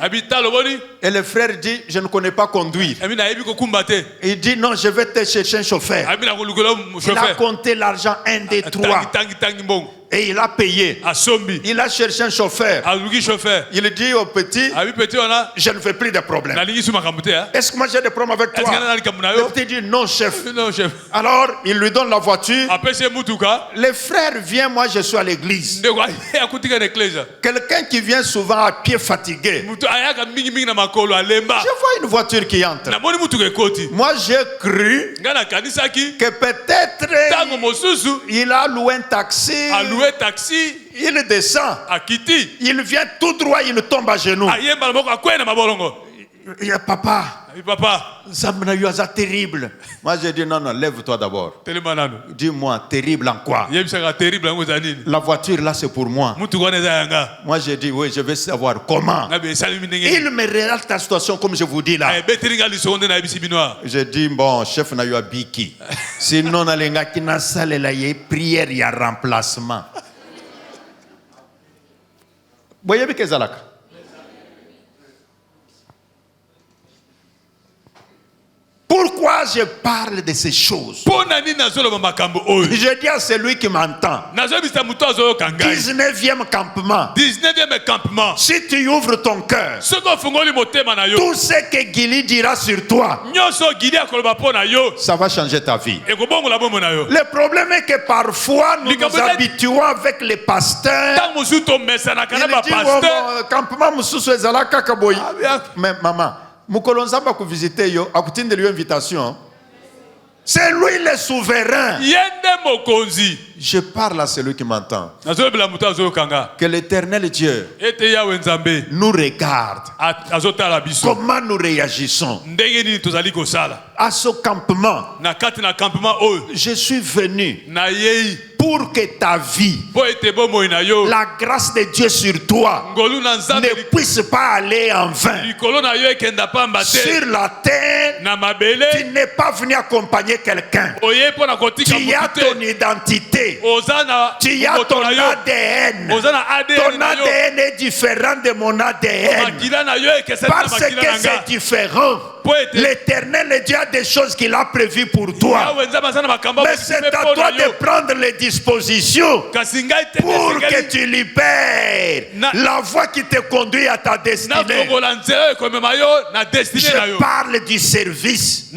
S5: Et le frère dit, je ne connais pas conduire. Il dit, non, je vais te chercher un chauffeur. Il a compté l'argent 1, 2, 3. Et il a payé. Il a cherché un chauffeur. Il dit au petit, je ne fais plus de problème. Est-ce que moi j'ai des problèmes avec toi? Le petit dit, non chef. Alors il lui donne la voiture. Le frère vient, moi je suis à l'église. Quelqu'un qui vient souvent à pied fatigué. Je vois une voiture qui entre. Moi j'ai cru que peut-être il a loué un taxi. Il descend. Il vient tout droit, il tombe à genoux. Papa, c'est terrible. Moi j'ai dit non, lève-toi d'abord. Dis-moi, terrible en quoi? La voiture là c'est pour moi. Moi j'ai dit oui, je vais savoir comment. Il me relate la situation comme je vous dis là. J'ai dit bon, chef n'a eu à biki. Sinon na lenga kina sale la yé prière y a remplacement. Voyez bien que zalaka. Pourquoi je parle de ces choses? Je dis à celui qui m'entend, 19e campement. Si tu ouvres ton cœur, tout ce que Guili dira sur toi, ça va changer ta vie. Le problème est que parfois nous nous habituons avec les pasteurs. Il dit, campement, mais maman, Mukolonzamba ku visiter yo, akutinde lui invitation. C'est lui le souverain. Je parle à celui qui m'entend. Que l'Éternel Dieu nous regarde. Comment nous réagissons. À ce campement, je suis venu pour que ta vie, la grâce de Dieu sur toi, ne puisse pas aller en vain. Sur la terre, tu n'es pas venu accompagner quelqu'un. Tu as ton identité. Tu as ton ADN. Ton ADN est différent de mon ADN. Parce que c'est différent. L'Éternel Dieu a des choses qu'il a prévues pour toi. Mais c'est à toi de prendre les dispositions pour que tu libères la voie qui te conduit à ta destinée. Je parle du service.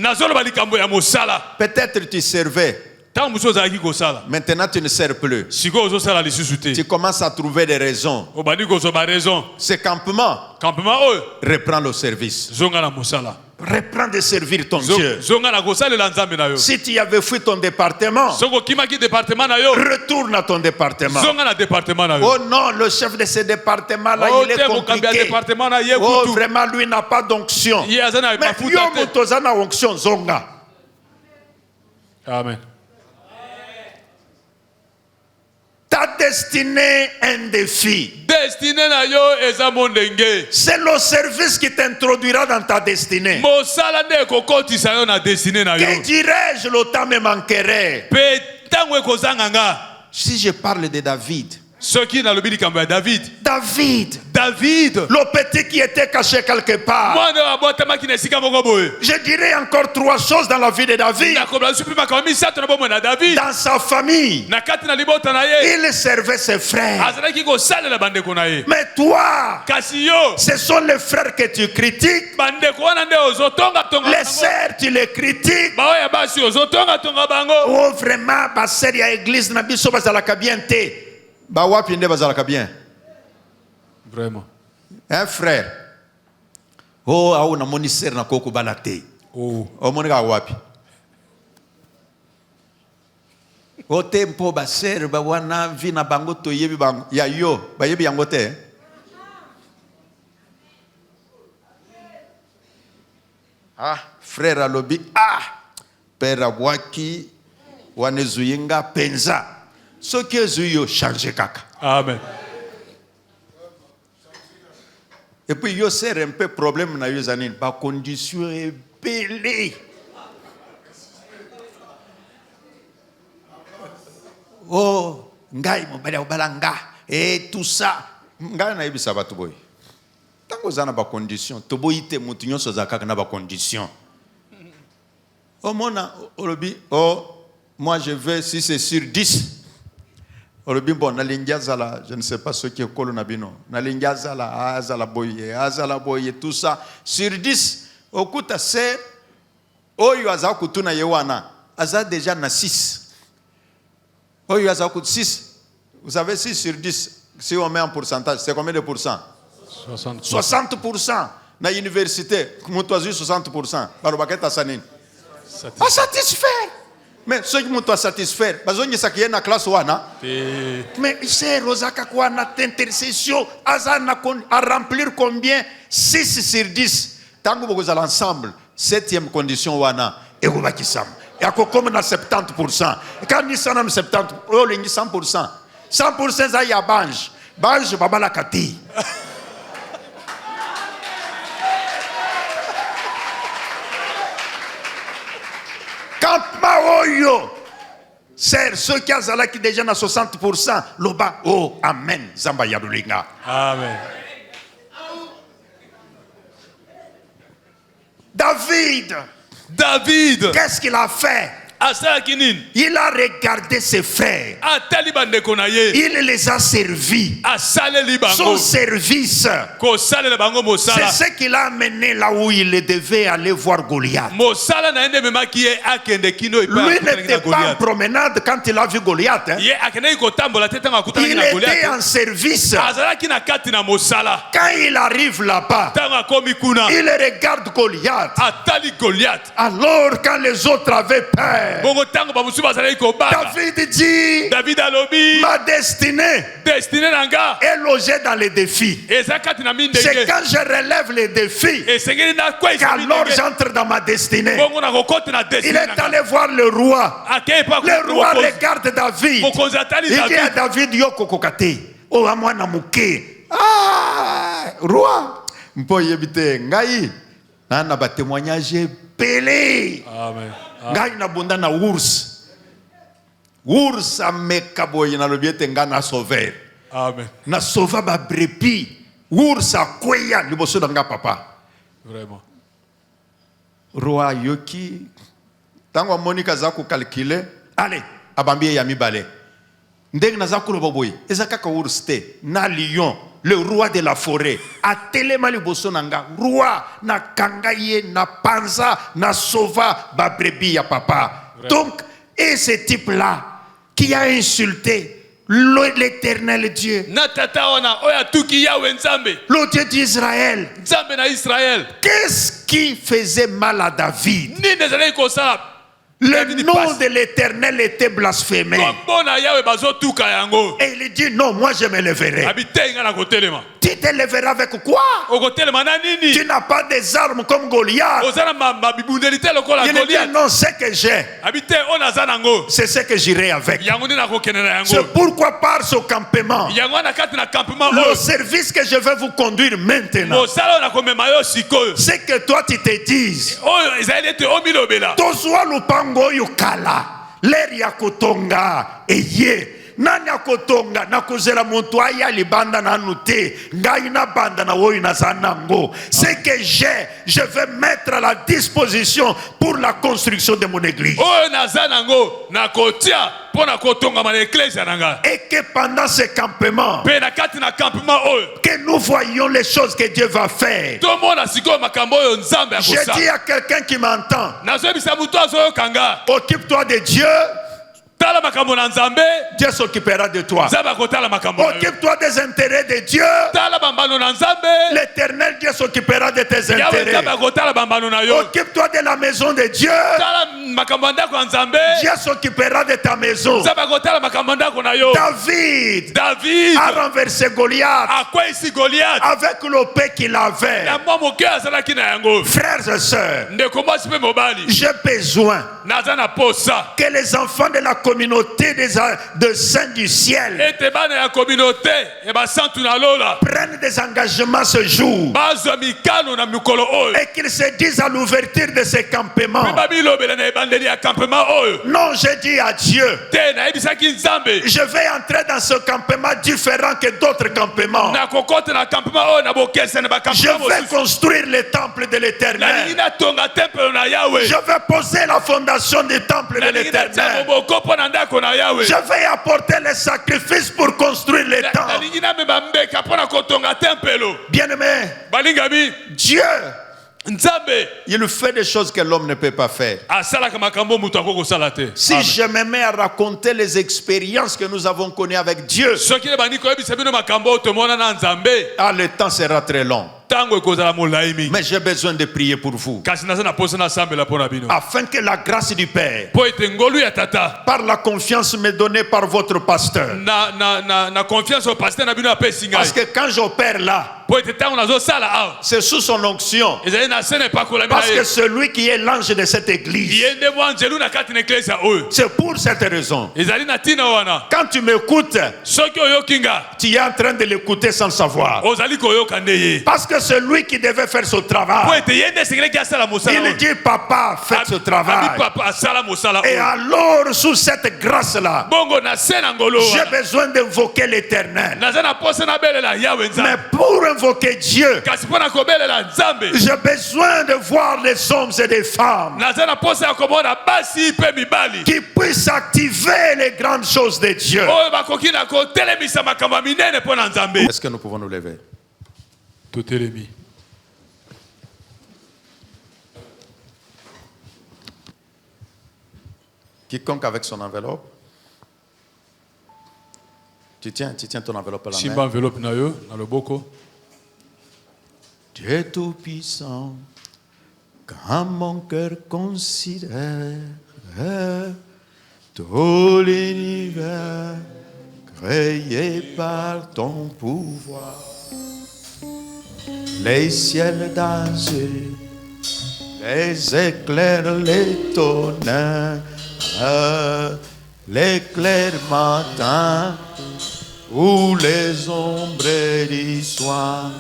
S5: Peut-être tu servais. Maintenant tu ne sers plus. Tu commences à trouver des raisons. Ce campement reprend le service. Reprends de servir ton Dieu. Si tu avais fui ton département, retourne à ton département. Oh non, le chef de ce département là, il est compliqué. Oh vraiment, lui n'a pas d'onction. Mais yo mutozana onction zonga.
S3: Amen.
S6: Ta destinée est un défi. C'est le service qui t'introduira dans ta destinée. Que dirais-je, le temps me manquerait. Si je parle de David,
S3: Soki na lobi likambo ya David.
S6: David.
S3: David.
S6: Le petit qui était caché quelque part.
S3: Mwana abotama ki na sika moko boye.
S6: Je dirais encore 3 choses dans la vie de David.
S3: Na kobla supi makomi sato na bomo na David.
S6: Dans sa famille.
S3: Na kati na libota na ye.
S6: Il servait ses frères.
S3: Azalaki ko salela bandeko na ye.
S6: Mais toi,
S3: kasi yo,
S6: ce sont les frères que tu critiques.
S3: Bandeko wana nde ozotonga tonga.
S6: Les sœurs tu les critiques.
S3: Ba oya basi ozotonga tonga bango.
S6: Oh vraiment ba sœur ya église na biso bazalaka bien te.
S5: Ba wapi nde bazalaka bien.
S3: Vraiment.
S6: Un frère. Oh aou na moni sœur na koko balate.
S3: Oh.
S5: O monika wapi.
S6: O tempo ba sœur ba wana vina bango to yebi bango ya yo ba yebi yango te. Ah frère alobi père abwaki wane zuyinga penza. Ce qui est yo changer kaka.
S3: Amen.
S6: Et puis yo c'est un peu problème na yo zanine ba condition est belé. Oh ngai mo bala balanga et tout ça ngai na yebisa batu boy. Tango zana ba condition to boyite mutu nyonso zakaka na ba condition. Oh mona olobi moi je veux si c'est sur 10. Olobi bon nalingiazala je ne sais pas ce qui est kolo nabino nalingiazala azala boye tout ça sur 10 okuta c'est oyo aza kutuna yewana aza déjà na 6 oyo aza kut 6 vous savez 6 sur 10 si on met en pourcentage c'est combien de pourcents 60% na université mutu azu 60% balobaketa sanini a satisfaire. Mais ceux qui m'ont satisfaire, ils sont qui na classe wana. Mais c'est Rosaka quoi na intercession, à remplir combien 6 sur 10. Tant que vous allez ensemble, 7e condition wana et vous va qui sam. Et à comme na 70%. Quand nous sommes na 70, oh les 100%. 100% ça y a bange baba la kati. Quand Maoyo, c'est ceux qui ont qui déjà à 60%, l'oba, oh, amen, Zamba Yabulinga.
S3: Amen.
S6: David, qu'est-ce qu'il a fait? Il a regardé ses frères. Il les a servis. Son service, c'est ce qu'il a amené là où il devait aller voir Goliath. Lui n'était pas en promenade quand il a vu Goliath. Hein. Il était en service. Quand il arrive là-bas, il regarde Goliath. Alors quand les autres avaient peur, David dit, ma destinée est logée dans les défis. C'est quand je relève les défis qu'alors j'entre dans ma destinée. Il est allé voir le roi. Le roi regarde David. Il dit à David, Yoko Kokate, oh amwana muke. Ah, roi. Mpo yebite ngai nana ba témoignage belé.
S3: Amen.
S6: Ngai na bunda na ours ameka boye na lobiete nga na sauver.
S3: Amen.
S6: Na sauva ba brepi. Ours akweya liboso nga papa.
S3: Vraiment.
S6: Roi yoki tango Monica za ko calculer. Allez, abambie ya mibale. Ndenge na za ko boboye. Ezaka ka ours te na lion. Le roi de la forêt a telema liboso nanga roi na kangaye na panza na sauva ba brebi ya papa. Donc et ce type là qui a insulté l'Éternel Dieu, le Dieu d'Israël, qu'est-ce qui faisait mal à David? Le nom de l'Éternel était blasphémé. Et il dit non, moi je me leverai. Tu te leveras avec quoi? Tu n'as pas des armes comme Goliath. Il dit non, ce que j'ai, c'est ce que j'irai avec. C'est pourquoi par ce campement, le service que je vais vous conduire maintenant, c'est que toi tu te dises Tozoa lupango yukala leri ya kutonga eye nani akotonga nakozela muntu aya libanda nanu te ngai na banda na oyo nazanango. Ce que je vais mettre à la disposition pour la construction de mon église.
S3: oyo nazanango nakotia pona kotonga ma église nanga.
S6: Et que pendant ce campement,
S3: pe na kati na campement oyo
S6: que nous voyons les choses que Dieu va faire.
S3: to mona siko makambo oyo nzambe
S6: Je
S3: akosa.
S6: dis à quelqu'un qui m'entend,
S3: nazobisa mutu azoyo kanga.
S6: occupe-toi de Dieu,
S3: tala makambo na nzambe.
S6: Dieu s'occupera de toi.
S3: nzambe akotala makambo na yo.
S6: Occupe-toi des intérêts de Dieu,
S3: tala bambano na nzambe.
S6: l'Éternel Dieu s'occupera de tes
S3: yawe
S6: intérêts.
S3: nzambe akotala bambano na yo.
S6: Occupe-toi de la maison de Dieu,
S3: tala makambo ya ndako ya nzambe.
S6: Dieu s'occupera de ta maison.
S3: nzambe akotala makambo ya ndako na yo.
S6: David
S3: david
S6: a renversé Goliath
S3: akweyisi goliath
S6: avec le paix qu'il avait.
S3: na mwa moke azalaki na yango.
S6: Frères et sœurs,
S3: ndeko mwasi mpe mobali
S6: j'ai besoin
S3: naza na posa
S6: que les enfants de la communauté de saints du ciel
S3: ete bana ya communauté ya basantu na lola
S6: prennent des engagements ce jour
S3: bazwa mikano na mikolo oyo
S6: et qu'ils se disent à l'ouverture de ces campements,
S3: mpe babilobela na ebandeli ya campement oyo.
S6: non, je dis à Dieu,
S3: te nayebisaki nzambe
S6: je vais entrer dans ce campement différent que d'autres campements.
S3: nakokota na campement oyo na bokesa na
S6: Je
S3: bakampement
S6: vais
S3: mosusu.
S6: construire le temple de
S3: nalingi
S6: l'Éternel.
S3: natonga tempelo na yawe.
S6: Je vais poser la fondation du temple de
S3: nalingi natia
S6: l'Éternel.
S3: moboko mpo na ndako na yawe.
S6: Je vais apporter les sacrifices pour construire le temple.
S3: nalingi namema mbeka mpo na kotonga tempelo.
S6: Bien-aimé,
S3: balingami
S6: Dieu,
S3: nzambe
S5: Il fait des choses que l'homme ne peut pas faire.
S3: asalaka makambo mutu akoki kosala te.
S5: Si je me mets à raconter les expériences que nous avons connues avec Dieu,
S3: soki ebandi koyebisa bino makambo oyo tomona na nzambe
S5: le temps sera très long.
S3: ntango ekozala molai mingi.
S5: Mais j'ai besoin de prier pour vous,
S3: kasi naza na posa nasambela mpo na bino
S6: afin que la grâce du Père,
S3: mpo ete ngolu ya tata
S6: par la confiance me donnée par votre pasteur,
S3: na confiance oyo paster na bino apesi
S6: parce
S3: ngai
S6: que quand j'opère là,
S3: mpo ete ntango nazosala awa
S6: c'est sous son onction,
S3: ezali na se na epakolami na
S6: parce que
S3: ye
S6: celui qui est l'ange de cette église,
S3: ye nde mwa nzelu na kati na eklesa oyo.
S6: c'est pour cette raison.
S3: ezali na ntina wana
S6: Quand tu m'écoutes,
S3: soki oyoki nga
S6: tu es en train de l'écouter sans savoir,
S3: ozali koyoka nde ye
S6: parce que celui qui devait faire ce
S3: mpo
S6: travail,
S3: ete ye nde esengelaki asala mosala
S6: il
S3: oyo.
S6: dit papa, faites ce
S3: Abi
S6: travail.
S3: papa asala mosala
S6: Et
S3: oyo.
S6: alors, sous cette grâce-là,
S3: bongo na se na ngolo
S6: j'ai
S3: wana
S6: besoin d'invoquer l'Éternel.
S3: naza na posa nabelela yawe
S6: Mais
S3: nzambe
S6: pour invoquer Dieu,
S3: kasi mpo na kobelela nzambe
S6: j'ai besoin de voir les hommes et des femmes
S3: naza na posa ya komona basi mpe mibali
S6: qui puissent activer les grandes choses de Dieu.
S3: oyo bakoki na kotelemisa makambo ya minene mpo na nzambe.
S5: est-ce que nous pouvons nous lever?
S3: totelemi
S5: Quiconque avec son enveloppe, tu tiens ton enveloppe à la
S3: simba
S5: main.
S3: enveloppe na yo na loboko.
S5: Dieu tout-puissant, quand mon cœur considère tout l'univers créé par ton pouvoir, les ciels d'azur, les éclairs, les tonnerres, l'éclair matin ou les ombres du soir.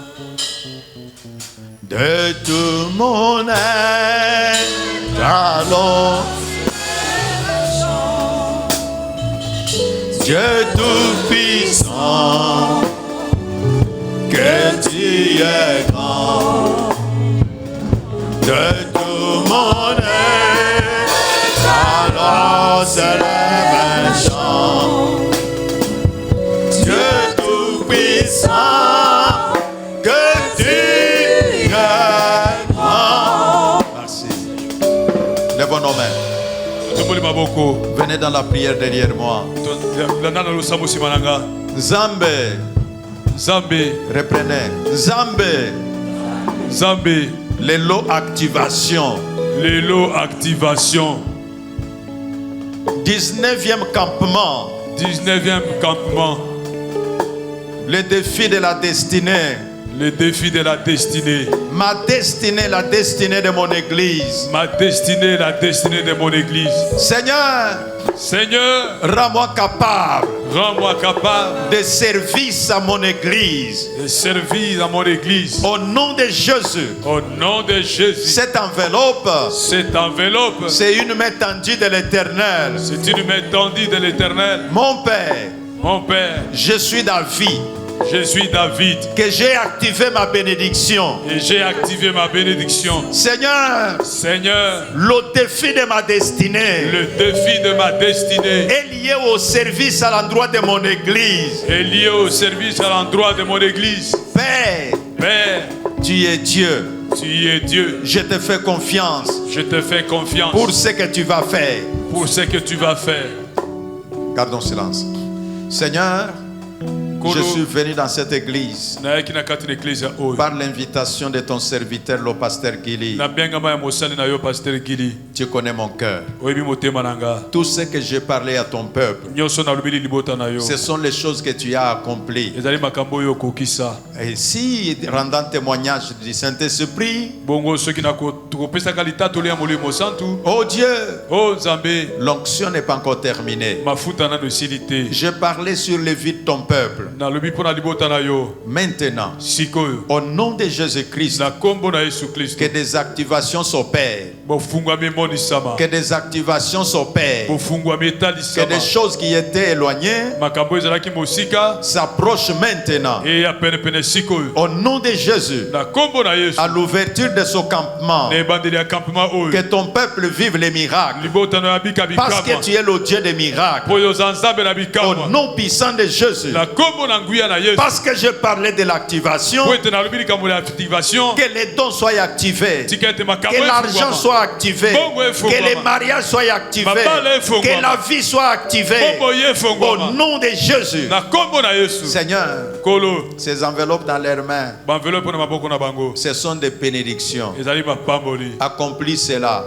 S5: De tout mon être, allons, Dieu tout-puissant, que tu es grand. De tout mon être, alors s'élève un chant. Dieu tout-puissant, que tu es grand. Merci. Lèvons nos mains.
S3: tomoli maboko
S5: Venez dans la prière derrière moi.
S3: landa na losambo nsima na nga.
S5: Nzambe,
S3: nzambe
S5: reprenez. Nzambe,
S3: nzambe
S5: lelo activation.
S3: lelo activation
S5: 19e campement.
S3: 19e campement
S5: Le défi de la destinée.
S3: le défi de la destinée.
S5: Ma destinée, la destinée de mon église.
S3: Ma destinée, la destinée de mon église.
S5: Seigneur,
S3: Seigneur,
S5: rends-moi capable
S3: rends-moi capable
S5: de service à mon église.
S3: de servir à mon église.
S5: Au nom de Jésus.
S3: Au nom de Jésus.
S5: Cette enveloppe,
S3: Cette enveloppe,
S5: c'est une main tendue de l'Éternel.
S3: c'est une main tendue de l'Éternel.
S5: Mon Père,
S3: Mon Père,
S5: je suis David.
S3: Je suis David.
S5: Que j'ai activé ma bénédiction.
S3: Et j'ai activé ma bénédiction.
S5: Seigneur,
S3: le
S5: défi de ma destinée.
S3: Le défi de ma destinée
S5: est lié au service à l'endroit de mon église.
S3: Est lié au service à l'endroit de mon église.
S5: Père, tu es Dieu.
S3: Tu es Dieu.
S5: Je te fais confiance.
S3: Je te fais confiance.
S5: Pour ce que tu vas faire.
S3: Pour ce que tu vas faire.
S5: Gardons silence. Seigneur, je suis venu dans cette église par l'invitation de ton serviteur, le pasteur Gili. Tu connais mon cœur. Tout ce que j'ai parlé à ton peuple, ce sont les choses que tu as accomplies. Et si, rendant témoignage du Saint-Esprit, oh Dieu, l'onction n'est pas encore terminée. Je parlais sur les vies de ton peuple. Maintenant, au nom de Jésus-Christ, que des activations s'opèrent. Que des activations s'opèrent. Que des choses qui étaient éloignées s'approchent maintenant. Au nom de Jésus, à l'ouverture de ce campement, que ton peuple vive les miracles. Parce que tu es le Dieu des miracles. Au nom puissant de Jésus. Parce que je parlais de l'activation, que les dons soient activés, que l'argent soit activé, que les mariages soient activés, que la vie soit activée. Au nom de Jésus. Seigneur, ces enveloppes dans leurs mains, ce sont des bénédictions. Accomplis cela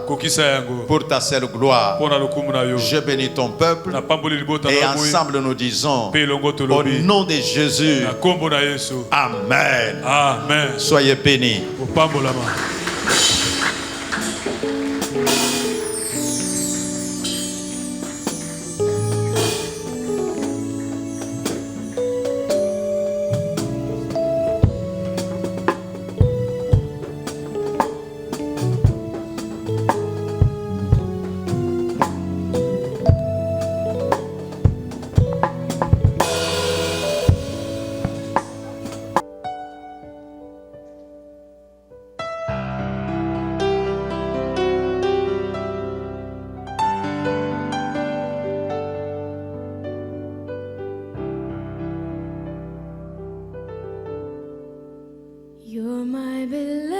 S5: pour ta seule gloire. Je bénis ton peuple et ensemble nous disons au nom de Jésus. Amen.
S3: Amen.
S5: Soyez bénis.
S7: You're my beloved.